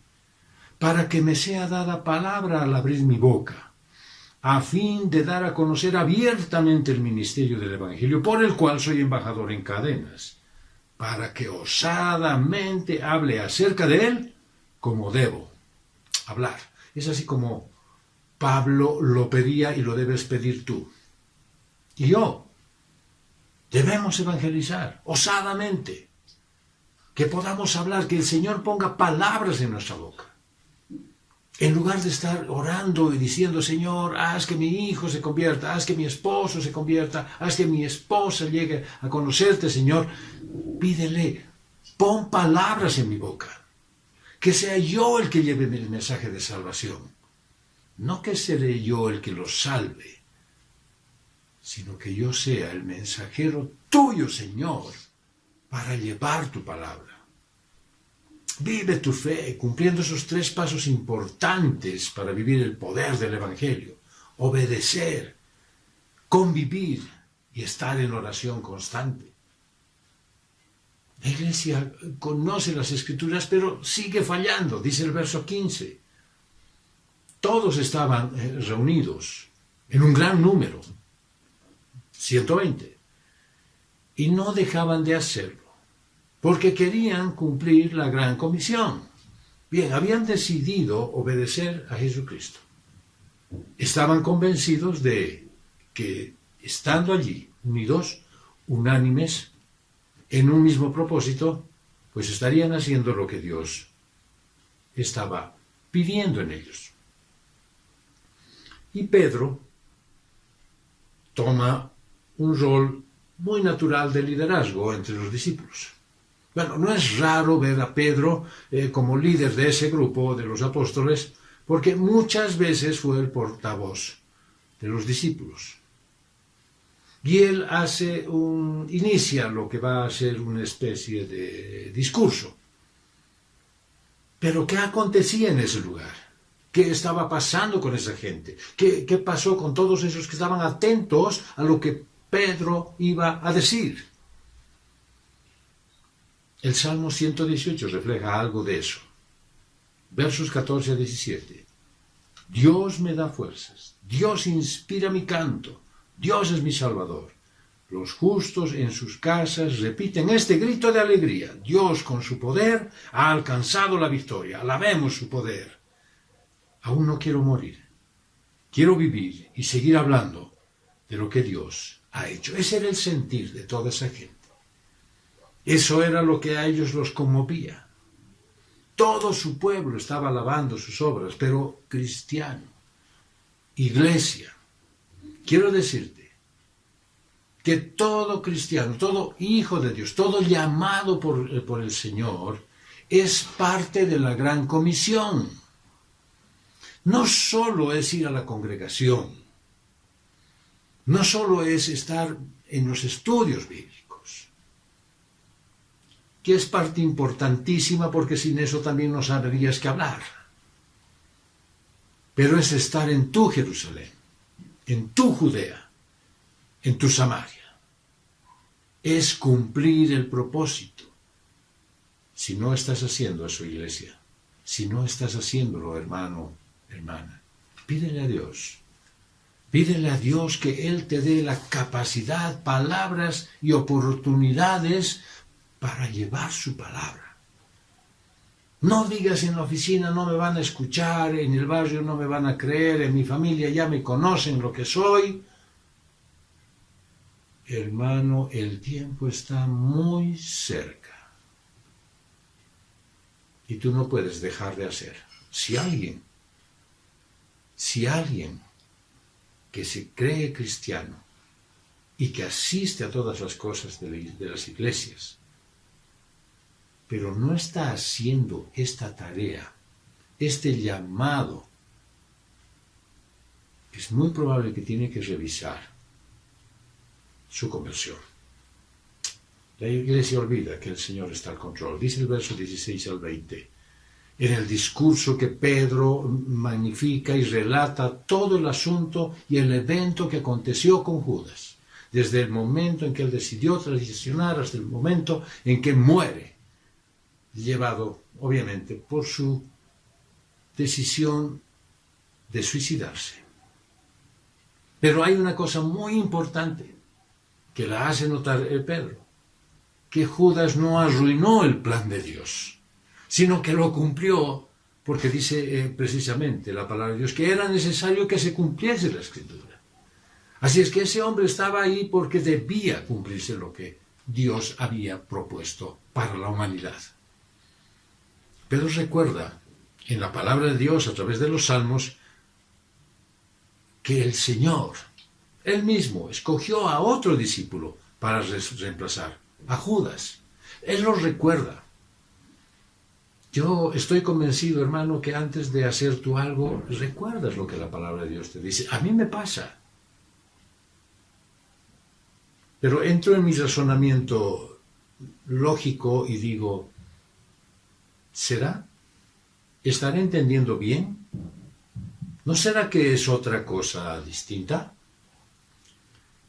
para que me sea dada palabra al abrir mi boca, a fin de dar a conocer abiertamente el ministerio del Evangelio, por el cual soy embajador en cadenas, para que osadamente hable acerca de él como debo hablar. Es así como Pablo lo pedía y lo debes pedir tú. Y yo. Debemos evangelizar osadamente, que podamos hablar, que el Señor ponga palabras en nuestra boca. En lugar de estar orando y diciendo, Señor, haz que mi hijo se convierta, haz que mi esposo se convierta, haz que mi esposa llegue a conocerte, Señor, pídele, pon palabras en mi boca. Que sea yo el que lleve el mensaje de salvación. No que seré yo el que los salve, sino que yo sea el mensajero tuyo, Señor, para llevar tu palabra. Vive tu fe cumpliendo esos 3 pasos importantes para vivir el poder del Evangelio. Obedecer, convivir y estar en oración constante. La iglesia conoce las Escrituras, pero sigue fallando, dice el verso 15. Todos estaban reunidos en un gran número, 120, y no dejaban de hacerlo, porque querían cumplir la gran comisión. Bien, habían decidido obedecer a Jesucristo. Estaban convencidos de que, estando allí, unidos, unánimes, en un mismo propósito, pues estarían haciendo lo que Dios estaba pidiendo en ellos. Y Pedro toma un rol muy natural de liderazgo entre los discípulos. Bueno, no es raro ver a Pedro como líder de ese grupo de los apóstoles, porque muchas veces fue el portavoz de los discípulos. Y él inicia lo que va a ser una especie de discurso. Pero ¿qué acontecía en ese lugar? ¿Qué estaba pasando con esa gente? ¿Qué pasó con todos esos que estaban atentos a lo que Pedro iba a decir? El Salmo 118 refleja algo de eso. Versos 14 a 17. Dios me da fuerzas, Dios inspira mi canto, Dios es mi Salvador. Los justos en sus casas repiten este grito de alegría. Dios con su poder ha alcanzado la victoria. Alabemos su poder. Aún no quiero morir. Quiero vivir y seguir hablando de lo que Dios ha hecho. Ese era el sentir de toda esa gente. Eso era lo que a ellos los conmovía. Todo su pueblo estaba alabando sus obras, pero cristiano, iglesia. Quiero decirte que todo cristiano, todo hijo de Dios, todo llamado por el Señor, es parte de la gran comisión. No solo es ir a la congregación, no solo es estar en los estudios bíblicos, que es parte importantísima porque sin eso también no sabrías qué hablar, pero es estar en tu Jerusalén, en tu Judea, en tu Samaria. Es cumplir el propósito. Si no estás haciendo eso, iglesia, si no estás haciéndolo, hermano, hermana, pídele a Dios. Pídele a Dios que Él te dé la capacidad, palabras y oportunidades para llevar su palabra. No digas en la oficina no me van a escuchar, en el barrio no me van a creer, en mi familia ya me conocen lo que soy. hermano, el tiempo está muy cerca. Y tú no puedes dejar de hacer. Si alguien que se cree cristiano y que asiste a todas las cosas de las iglesias, pero no está haciendo esta tarea, este llamado, es muy probable que tiene que revisar su conversión. La iglesia olvida que el Señor está al control. Dice el verso 16 al 20. En el discurso que Pedro magnifica y relata todo el asunto y el evento que aconteció con Judas, desde el momento en que él decidió traicionar hasta el momento en que muere, llevado obviamente por su decisión de suicidarse. Pero hay una cosa muy importante que la hace notar Pedro, que Judas no arruinó el plan de Dios, sino que lo cumplió, porque dice precisamente la palabra de Dios que era necesario que se cumpliese la Escritura. Así es que ese hombre estaba ahí porque debía cumplirse lo que Dios había propuesto para la humanidad. Pero recuerda, en la palabra de Dios a través de los Salmos, que el Señor, Él mismo, escogió a otro discípulo para reemplazar a Judas. Él lo recuerda. Yo estoy convencido, hermano, que antes de hacer tú algo, recuerdas lo que la palabra de Dios te dice. A mí me pasa. Pero entro en mi razonamiento lógico y digo, ¿será? ¿Estaré entendiendo bien? ¿No será que es otra cosa distinta?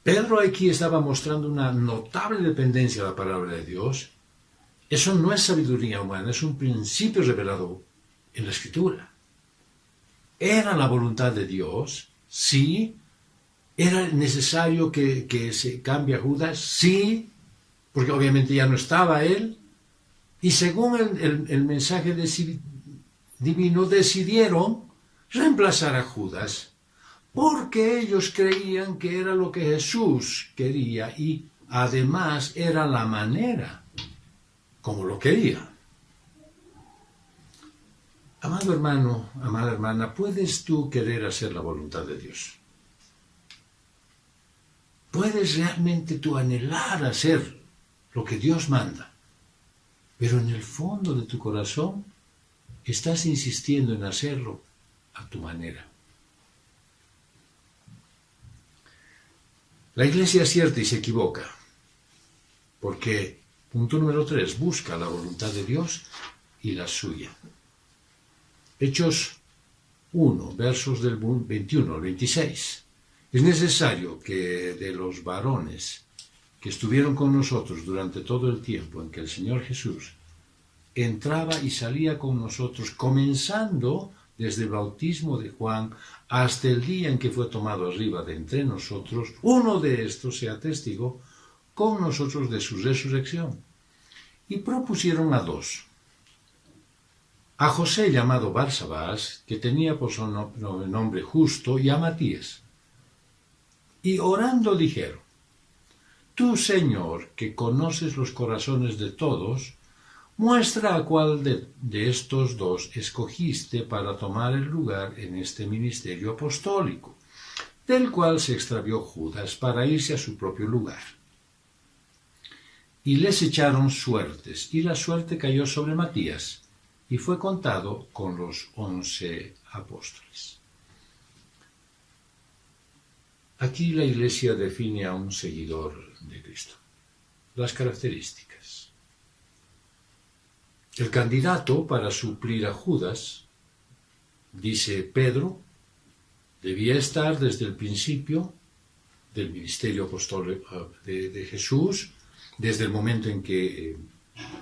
Pedro aquí estaba mostrando una notable dependencia a la palabra de Dios. Eso no es sabiduría humana, es un principio revelado en la Escritura. ¿Era la voluntad de Dios? Sí. ¿Era necesario que se cambie a Judas? Sí, porque obviamente ya no estaba él. Y según el mensaje divino decidieron reemplazar a Judas, porque ellos creían que era lo que Jesús quería y además era la manera como lo quería. Amado hermano, amada hermana, ¿puedes tú querer hacer la voluntad de Dios? ¿Puedes realmente tú anhelar hacer lo que Dios manda? Pero en el fondo de tu corazón estás insistiendo en hacerlo a tu manera. La iglesia acierta y se equivoca, porque, punto número 3, busca la voluntad de Dios y la suya. Hechos 1, versos del 21 al 26. Es necesario que de los varones que estuvieron con nosotros durante todo el tiempo en que el Señor Jesús entraba y salía con nosotros, comenzando desde el bautismo de Juan hasta el día en que fue tomado arriba de entre nosotros, uno de estos sea testigo con nosotros de su resurrección. Y propusieron a 2. A José llamado Barsabás, que tenía por su nombre Justo, y a Matías. Y orando dijeron, tú, Señor, que conoces los corazones de todos, muestra a cuál de estos 2 escogiste para tomar el lugar en este ministerio apostólico, del cual se extravió Judas para irse a su propio lugar. Y les echaron suertes, y la suerte cayó sobre Matías, y fue contado con los 11 apóstoles. Aquí la Iglesia define a un seguidor de Cristo. Las características. El candidato para suplir a Judas, dice Pedro, debía estar desde el principio del ministerio apostólico de Jesús, desde el momento en que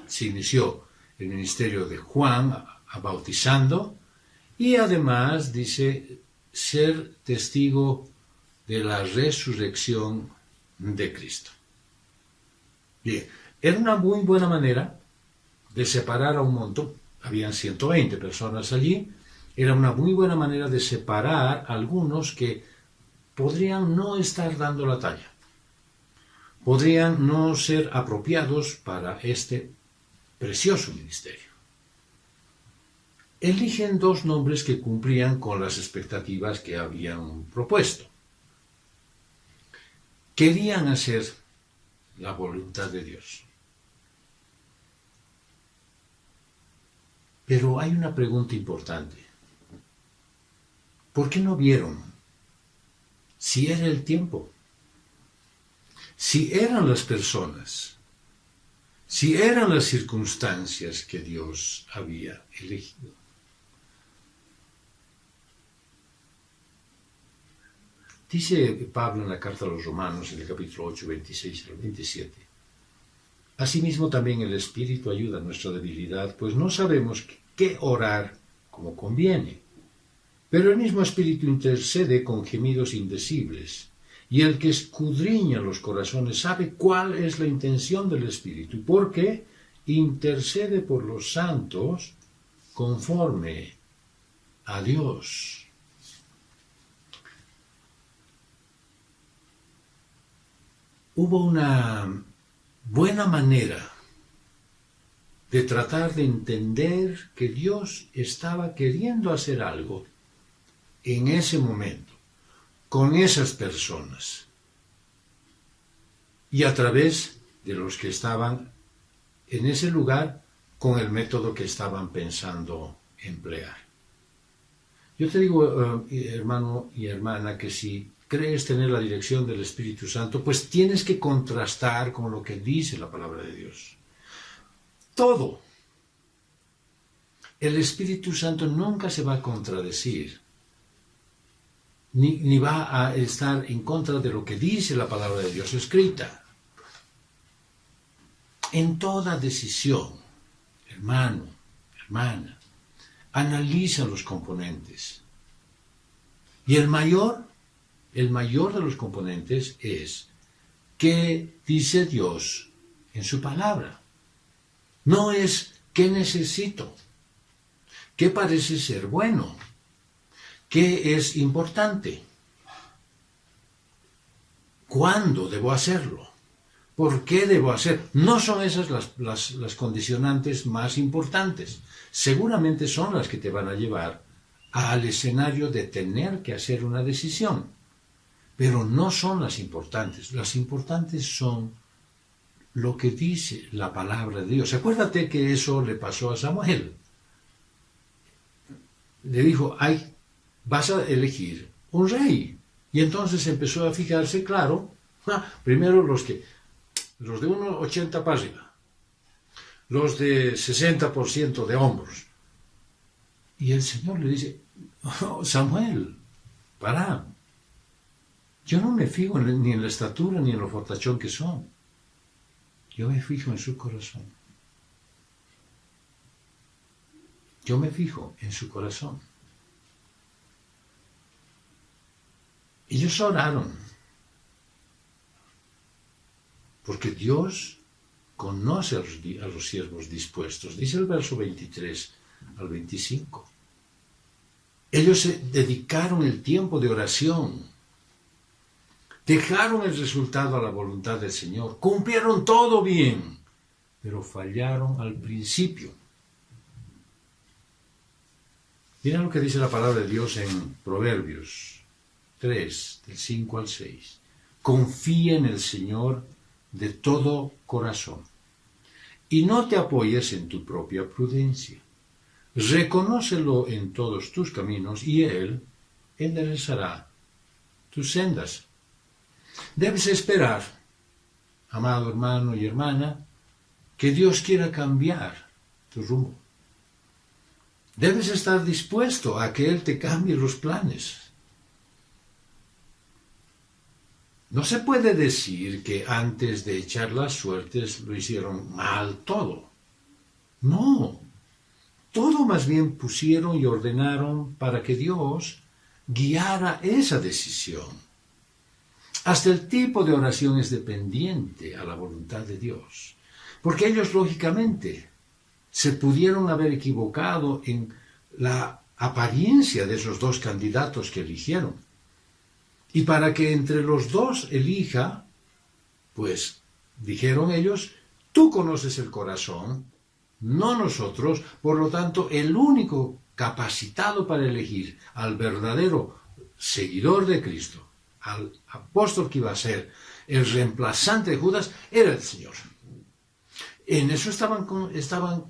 se inició el ministerio de Juan bautizando, y además dice ser testigo de la resurrección de Cristo. Bien, era una muy buena manera de separar a un montón, habían 120 personas allí, era una muy buena manera de separar a algunos que podrían no estar dando la talla. podrían no ser apropiados para este precioso ministerio. Eligen 2 nombres que cumplían con las expectativas que habían propuesto. Querían hacer la voluntad de Dios. Pero hay una pregunta importante. ¿Por qué no vieron si era el tiempo? Si eran las personas, si eran las circunstancias que Dios había elegido. Dice Pablo en la carta a los Romanos, en el capítulo 8, 26 al 27. Asimismo también el Espíritu ayuda a nuestra debilidad, pues no sabemos qué orar como conviene. Pero el mismo Espíritu intercede con gemidos indecibles, y el que escudriña los corazones sabe cuál es la intención del Espíritu, porque intercede por los santos conforme a Dios. Hubo una buena manera de tratar de entender que Dios estaba queriendo hacer algo en ese momento, con esas personas, y a través de los que estaban en ese lugar con el método que estaban pensando emplear. Yo te digo, hermano y hermana, que si crees tener la dirección del Espíritu Santo, pues tienes que contrastar con lo que dice la palabra de Dios. Todo. El Espíritu Santo nunca se va a contradecir, ni va a estar en contra de lo que dice la palabra de Dios escrita. En toda decisión, hermano, hermana, analiza los componentes. Y el mayor de los componentes es qué dice Dios en su palabra. No es qué necesito, qué parece ser bueno, qué es importante, cuándo debo hacerlo, por qué debo hacer. No son esas las condicionantes más importantes. Seguramente son las que te van a llevar al escenario de tener que hacer una decisión, pero no son las importantes. Las importantes son lo que dice la palabra de Dios. Acuérdate que eso le pasó a Samuel. Le dijo, vas a elegir un rey. Y entonces empezó a fijarse, claro, primero los de 1,80 para arriba, los de 60% de hombros. Y el Señor le dice, Samuel, para. Yo no me fijo ni en la estatura ni en lo fortachón que son. Yo me fijo en su corazón. Yo me fijo en su corazón. Ellos oraron, porque Dios conoce a los siervos dispuestos. Dice el verso 23 al 25. Ellos se dedicaron el tiempo de oración, dejaron el resultado a la voluntad del Señor, cumplieron todo bien, pero fallaron al principio. Mira lo que dice la palabra de Dios en Proverbios 3, del 5 al 6. Confía en el Señor de todo corazón y no te apoyes en tu propia prudencia. Reconócelo en todos tus caminos y Él enderezará tus sendas. Debes esperar, amado hermano y hermana, que Dios quiera cambiar tu rumbo. Debes estar dispuesto a que Él te cambie los planes. No se puede decir que antes de echar las suertes lo hicieron mal todo. No, todo más bien pusieron y ordenaron para que Dios guiara esa decisión. Hasta el tipo de oración es dependiente a la voluntad de Dios, porque ellos lógicamente se pudieron haber equivocado en la apariencia de esos 2 candidatos que eligieron. Y para que entre los 2 elija, Pues, dijeron ellos, tú conoces el corazón, no nosotros, por lo tanto, el único capacitado para elegir al verdadero seguidor de Cristo, al apóstol que iba a ser el reemplazante de Judas, era el Señor. En eso estaban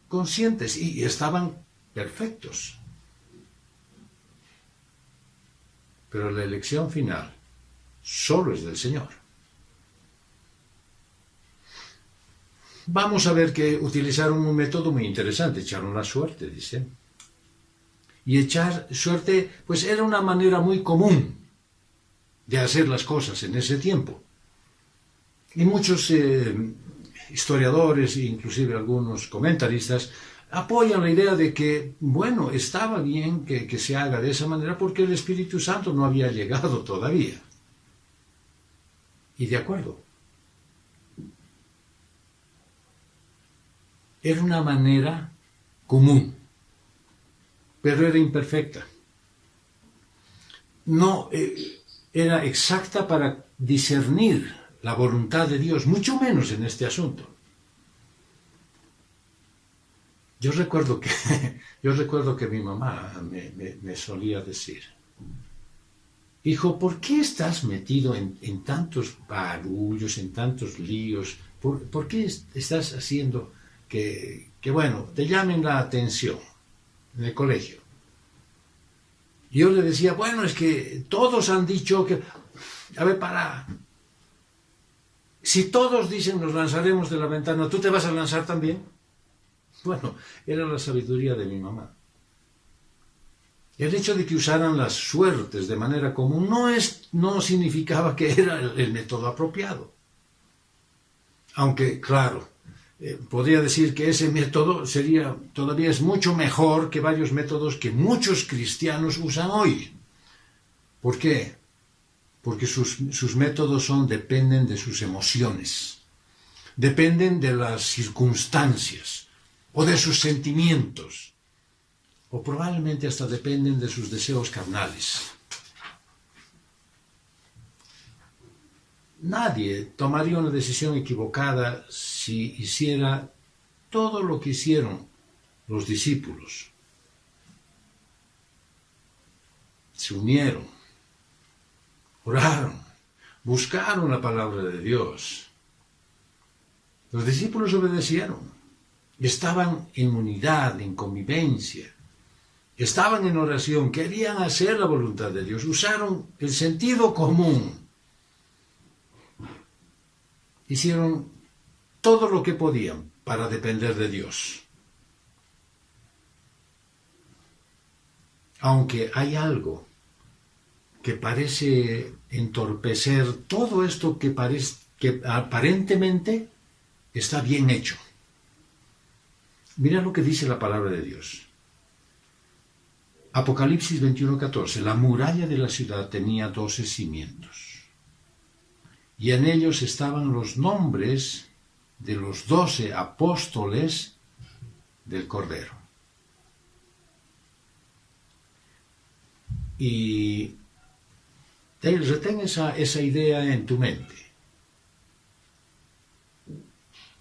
conscientes y estaban perfectos. Pero la elección final solo es del Señor. Vamos a ver que utilizaron un método muy interesante, echaron la suerte, dice. Y echar suerte, pues era una manera muy común de hacer las cosas en ese tiempo. Y muchos historiadores, inclusive algunos comentaristas, apoyan la idea de que, bueno, estaba bien que se haga de esa manera porque el Espíritu Santo no había llegado todavía. Y de acuerdo. Era una manera común, pero era imperfecta. No era exacta para discernir la voluntad de Dios, mucho menos en este asunto. Yo recuerdo que mi mamá me solía decir, hijo, ¿por qué estás metido en tantos barullos, en tantos líos? ¿Por qué estás haciendo que, bueno, te llamen la atención en el colegio? Yo le decía, bueno, es que todos han dicho que... A ver, para... Si todos dicen nos lanzaremos de la ventana, ¿tú te vas a lanzar también? Bueno, era la sabiduría de mi mamá. El hecho de que usaran las suertes de manera común no significaba que era el método apropiado. Aunque, claro, podría decir que ese método todavía es mucho mejor que varios métodos que muchos cristianos usan hoy. ¿Por qué? Porque sus métodos dependen de sus emociones, dependen de las circunstancias o de sus sentimientos, o probablemente hasta dependen de sus deseos carnales. Nadie tomaría una decisión equivocada si hiciera todo lo que hicieron los discípulos. Se unieron, oraron, buscaron la palabra de Dios. Los discípulos obedecieron, estaban en unidad, en convivencia, estaban en oración, querían hacer la voluntad de Dios, usaron el sentido común. Hicieron todo lo que podían para depender de Dios. Aunque hay algo que parece entorpecer todo esto que aparentemente está bien hecho. Mira lo que dice la palabra de Dios. Apocalipsis 21:14. La muralla de la ciudad tenía 12 cimientos. Y en ellos estaban los nombres de los 12 apóstoles del Cordero. Y retén esa idea en tu mente.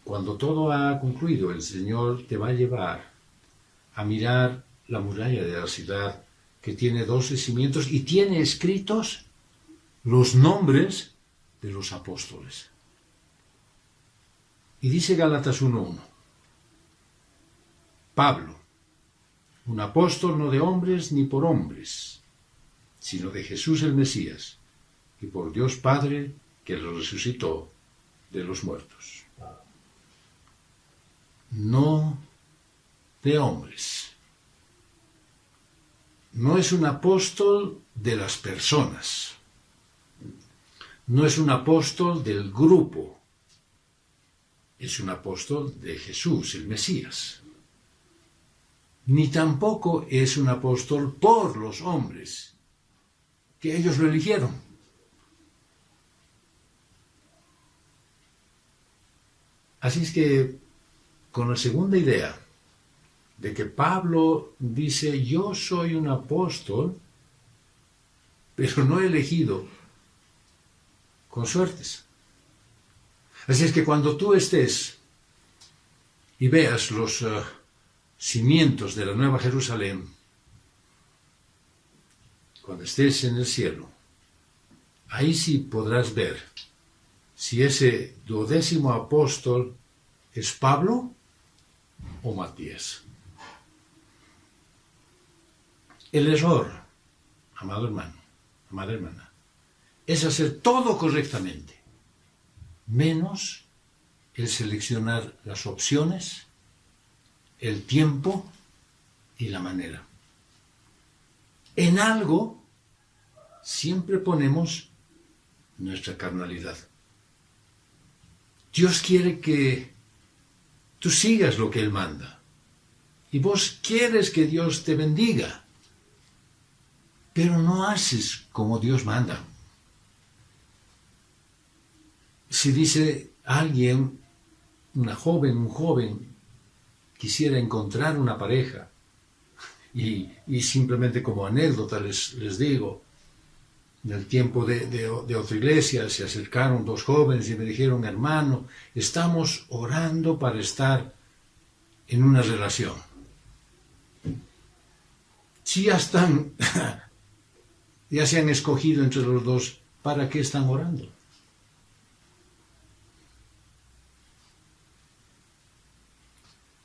Cuando todo ha concluido, el Señor te va a llevar a mirar la muralla de la ciudad que tiene 12 cimientos y tiene escritos los nombres de los apóstoles. Y dice Gálatas 1:1, Pablo, un apóstol no de hombres ni por hombres, sino de Jesús el Mesías, y por Dios Padre que lo resucitó de los muertos. No de hombres. No es un apóstol de las personas. No es un apóstol del grupo. Es un apóstol de Jesús, el Mesías. Ni tampoco es un apóstol por los hombres, que ellos lo eligieron. Así es que, con la segunda idea, de que Pablo dice, yo soy un apóstol, pero no elegido con suertes. Así es que cuando tú estés y veas los cimientos de la Nueva Jerusalén, cuando estés en el cielo, ahí sí podrás ver si ese 12º apóstol es Pablo o Matías. El error, amado hermano, amada hermana, es hacer todo correctamente, menos el seleccionar las opciones, el tiempo y la manera. En algo siempre ponemos nuestra carnalidad. Dios quiere que tú sigas lo que Él manda. Y vos quieres que Dios te bendiga. Pero no haces como Dios manda. Si dice alguien, un joven, quisiera encontrar una pareja, y simplemente como anécdota les digo, en el tiempo de otra iglesia se acercaron 2 jóvenes y me dijeron: hermano, estamos orando para estar en una relación. Si ya están, ya se han escogido entre los dos, ¿para qué están orando?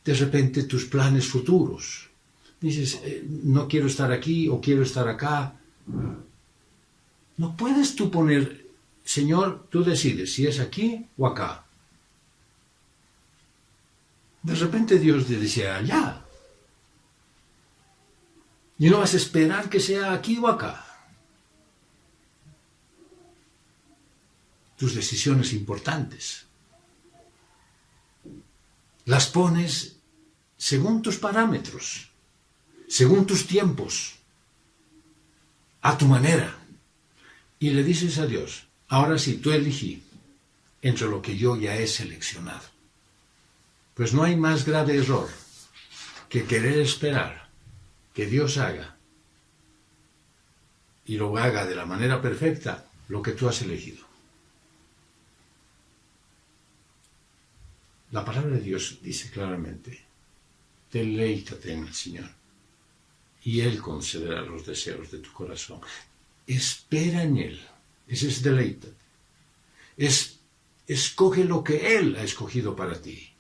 De repente tus planes futuros. Dices, no quiero estar aquí o quiero estar acá. No puedes tú poner, Señor, tú decides si es aquí o acá. De repente Dios te dice allá. Y no vas a esperar que sea aquí o acá. Tus decisiones importantes las pones según tus parámetros, según tus tiempos, a tu manera. Y le dices a Dios: ahora sí, tú elegí entre lo que yo ya he seleccionado. Pues no hay más grave error que querer esperar que Dios haga, y lo haga de la manera perfecta, lo que tú has elegido. La palabra de Dios dice claramente: deleítate en el Señor, y Él concederá los deseos de tu corazón. Espera en Él. Ese es deleítate. Escoge lo que Él ha escogido para ti.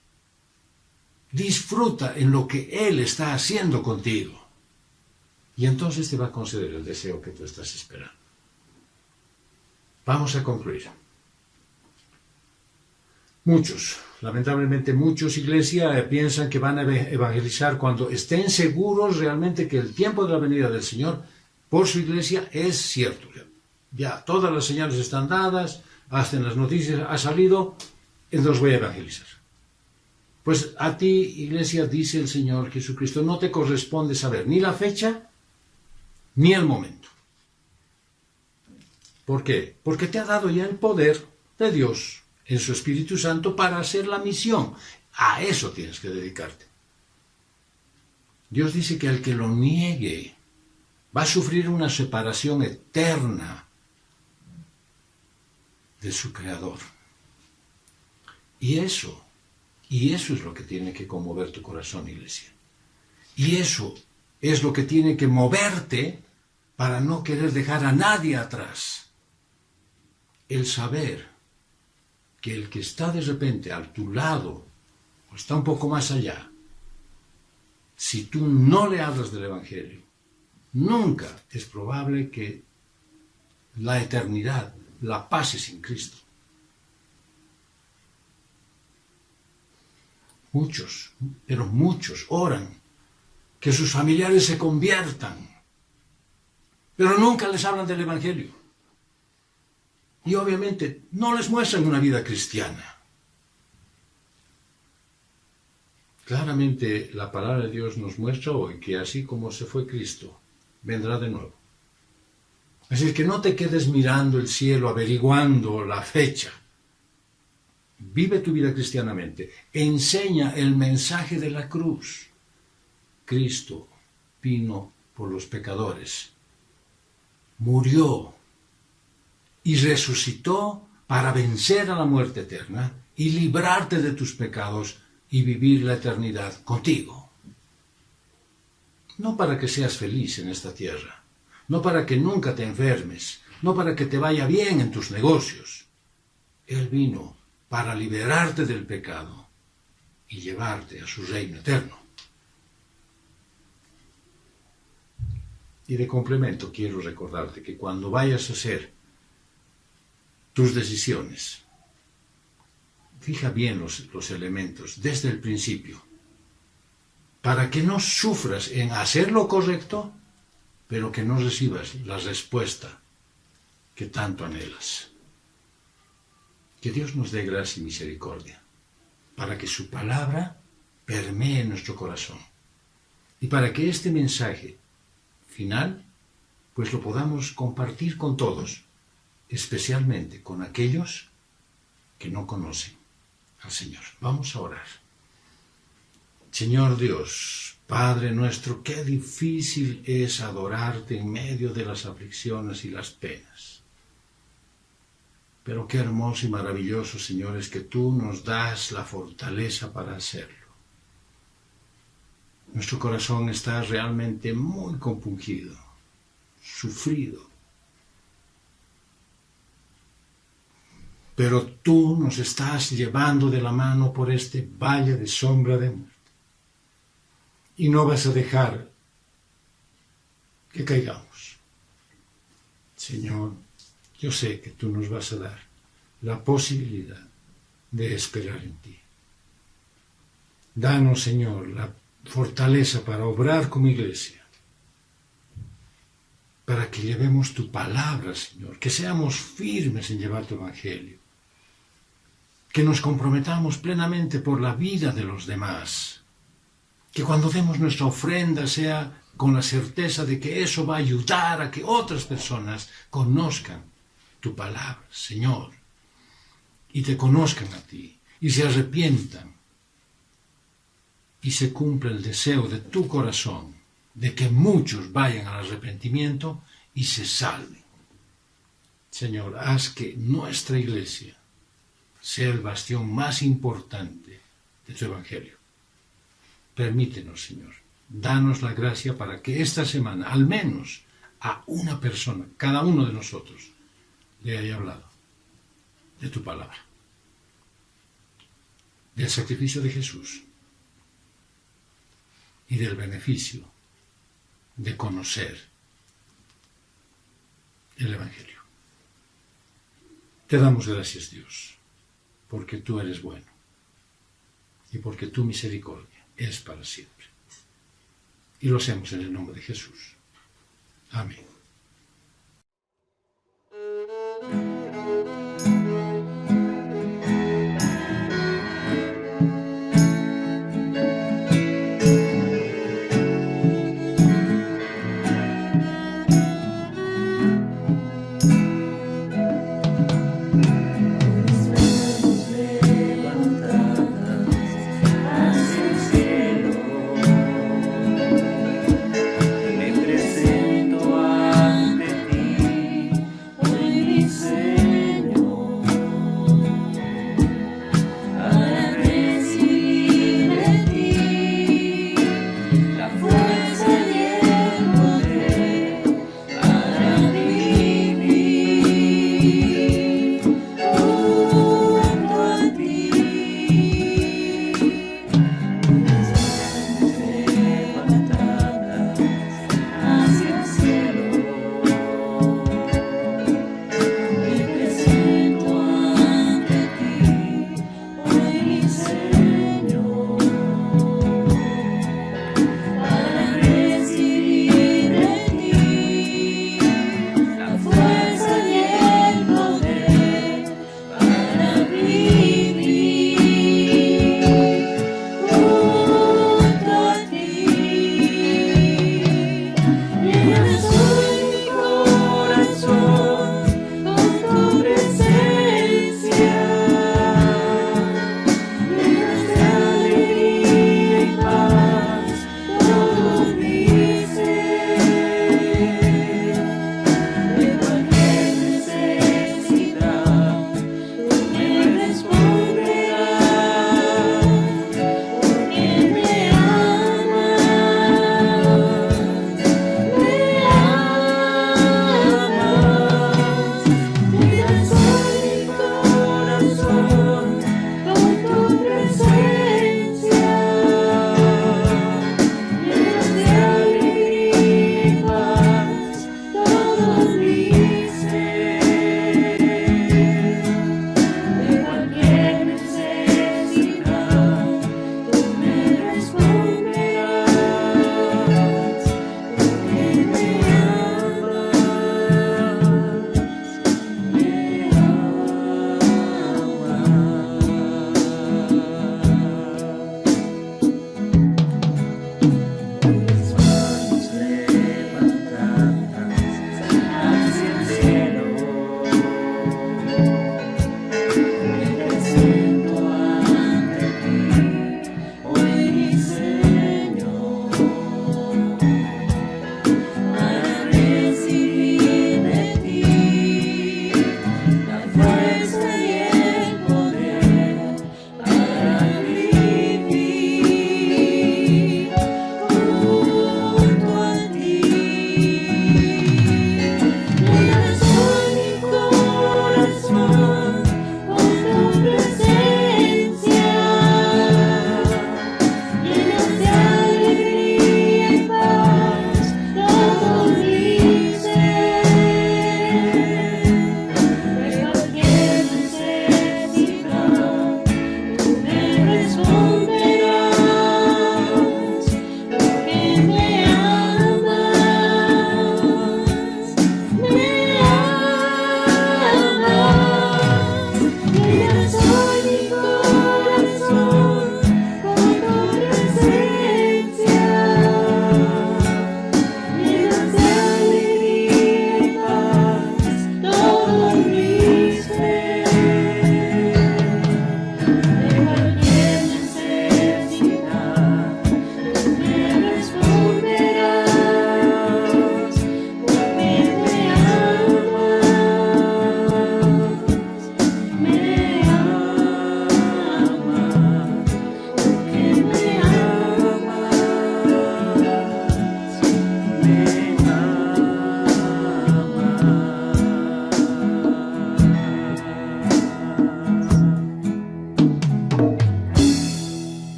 Disfruta en lo que Él está haciendo contigo. Y entonces te va a conceder el deseo que tú estás esperando. Vamos a concluir. Lamentablemente muchos, iglesia, piensan que van a evangelizar cuando estén seguros realmente que el tiempo de la venida del Señor por su iglesia es cierto. Ya todas las señales están dadas, hasta en las noticias ha salido, entonces voy a evangelizar. Pues a ti, iglesia, dice el Señor Jesucristo, no te corresponde saber ni la fecha ni el momento. ¿Por qué? Porque te ha dado ya el poder de Dios en su Espíritu Santo para hacer la misión. A eso tienes que dedicarte. Dios dice que al que lo niegue va a sufrir una separación eterna de su Creador. Y eso es lo que tiene que conmover tu corazón, iglesia. Y eso es lo que tiene que moverte para no querer dejar a nadie atrás. El saber que el que está de repente a tu lado o está un poco más allá, si tú no le hablas del Evangelio, nunca es probable que la eternidad la pase sin Cristo. Muchos, pero muchos oran que sus familiares se conviertan, pero nunca les hablan del Evangelio. Y obviamente no les muestran una vida cristiana. Claramente la palabra de Dios nos muestra hoy que así como se fue Cristo, vendrá de nuevo. Así que no te quedes mirando el cielo, averiguando la fecha. Vive tu vida cristianamente. Enseña el mensaje de la cruz. Cristo vino por los pecadores. Murió y resucitó para vencer a la muerte eterna y librarte de tus pecados y vivir la eternidad contigo. No para que seas feliz en esta tierra, no para que nunca te enfermes, no para que te vaya bien en tus negocios. Él vino para liberarte del pecado y llevarte a su reino eterno. Y de complemento quiero recordarte que cuando vayas a hacer tus decisiones, fija bien los elementos desde el principio, para que no sufras en hacer lo correcto, pero que no recibas la respuesta que tanto anhelas. Que Dios nos dé gracia y misericordia, para que su palabra permee en nuestro corazón, y para que este mensaje final, pues lo podamos compartir con todos, especialmente con aquellos que no conocen al Señor. Vamos a orar. Señor Dios, Padre nuestro, qué difícil es adorarte en medio de las aflicciones y las penas. Pero qué hermoso y maravilloso, Señor, es que tú nos das la fortaleza para hacerlo. Nuestro corazón está realmente muy compungido, sufrido. Pero tú nos estás llevando de la mano por este valle de sombra de muerte. Y no vas a dejar que caigamos. Señor, yo sé que tú nos vas a dar la posibilidad de esperar en ti. Danos, Señor, la fortaleza para obrar como iglesia, para que llevemos tu palabra, Señor, que seamos firmes en llevar tu evangelio, que nos comprometamos plenamente por la vida de los demás, que cuando demos nuestra ofrenda sea con la certeza de que eso va a ayudar a que otras personas conozcan tu palabra, Señor, y te conozcan a ti, y se arrepientan, y se cumpla el deseo de tu corazón de que muchos vayan al arrepentimiento y se salven. Señor, haz que nuestra iglesia sea el bastión más importante de tu evangelio. Permítenos, Señor, danos la gracia para que esta semana, al menos a una persona, cada uno de nosotros, le haya hablado de tu palabra, del sacrificio de Jesús y del beneficio de conocer el Evangelio. Te damos gracias, Dios, porque tú eres bueno y porque tu misericordia es para siempre. Y lo hacemos en el nombre de Jesús. Amén. Me presento a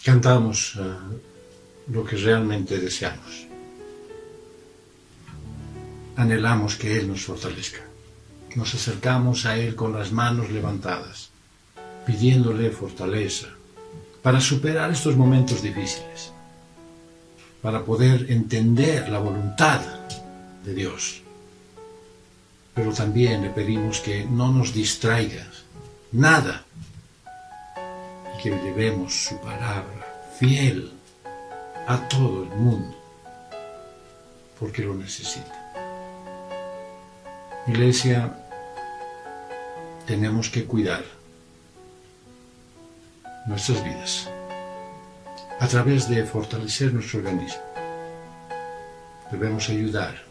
cantamos lo que realmente deseamos. Anhelamos que Él nos fortalezca. Nos acercamos a Él con las manos levantadas, pidiéndole fortaleza para superar estos momentos difíciles, para poder entender la voluntad de Dios. Pero también le pedimos que no nos distraiga nada y que llevemos su palabra fiel a todo el mundo, porque lo necesita. Iglesia, tenemos que cuidar nuestras vidas a través de fortalecer nuestro organismo. Debemos ayudar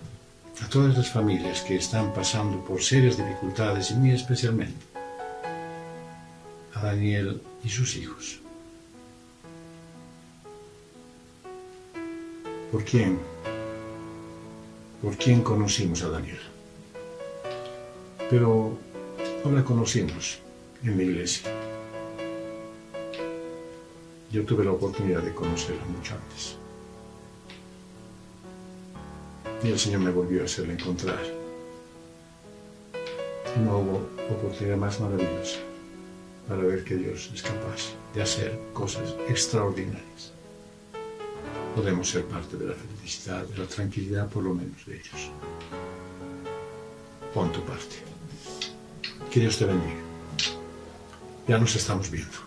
a todas las familias que están pasando por serias dificultades y muy especialmente a Daniel y sus hijos. ¿Por quién? ¿Por quién conocimos a Daniel? Pero no la conocimos en la iglesia. Yo tuve la oportunidad de conocerla mucho antes. Y el Señor me volvió a hacerla encontrar. Y no hubo oportunidad más maravillosa para ver que Dios es capaz de hacer cosas extraordinarias. Podemos ser parte de la felicidad, de la tranquilidad, por lo menos de ellos. Pon tu parte. Que Dios te bendiga. Ya nos estamos viendo.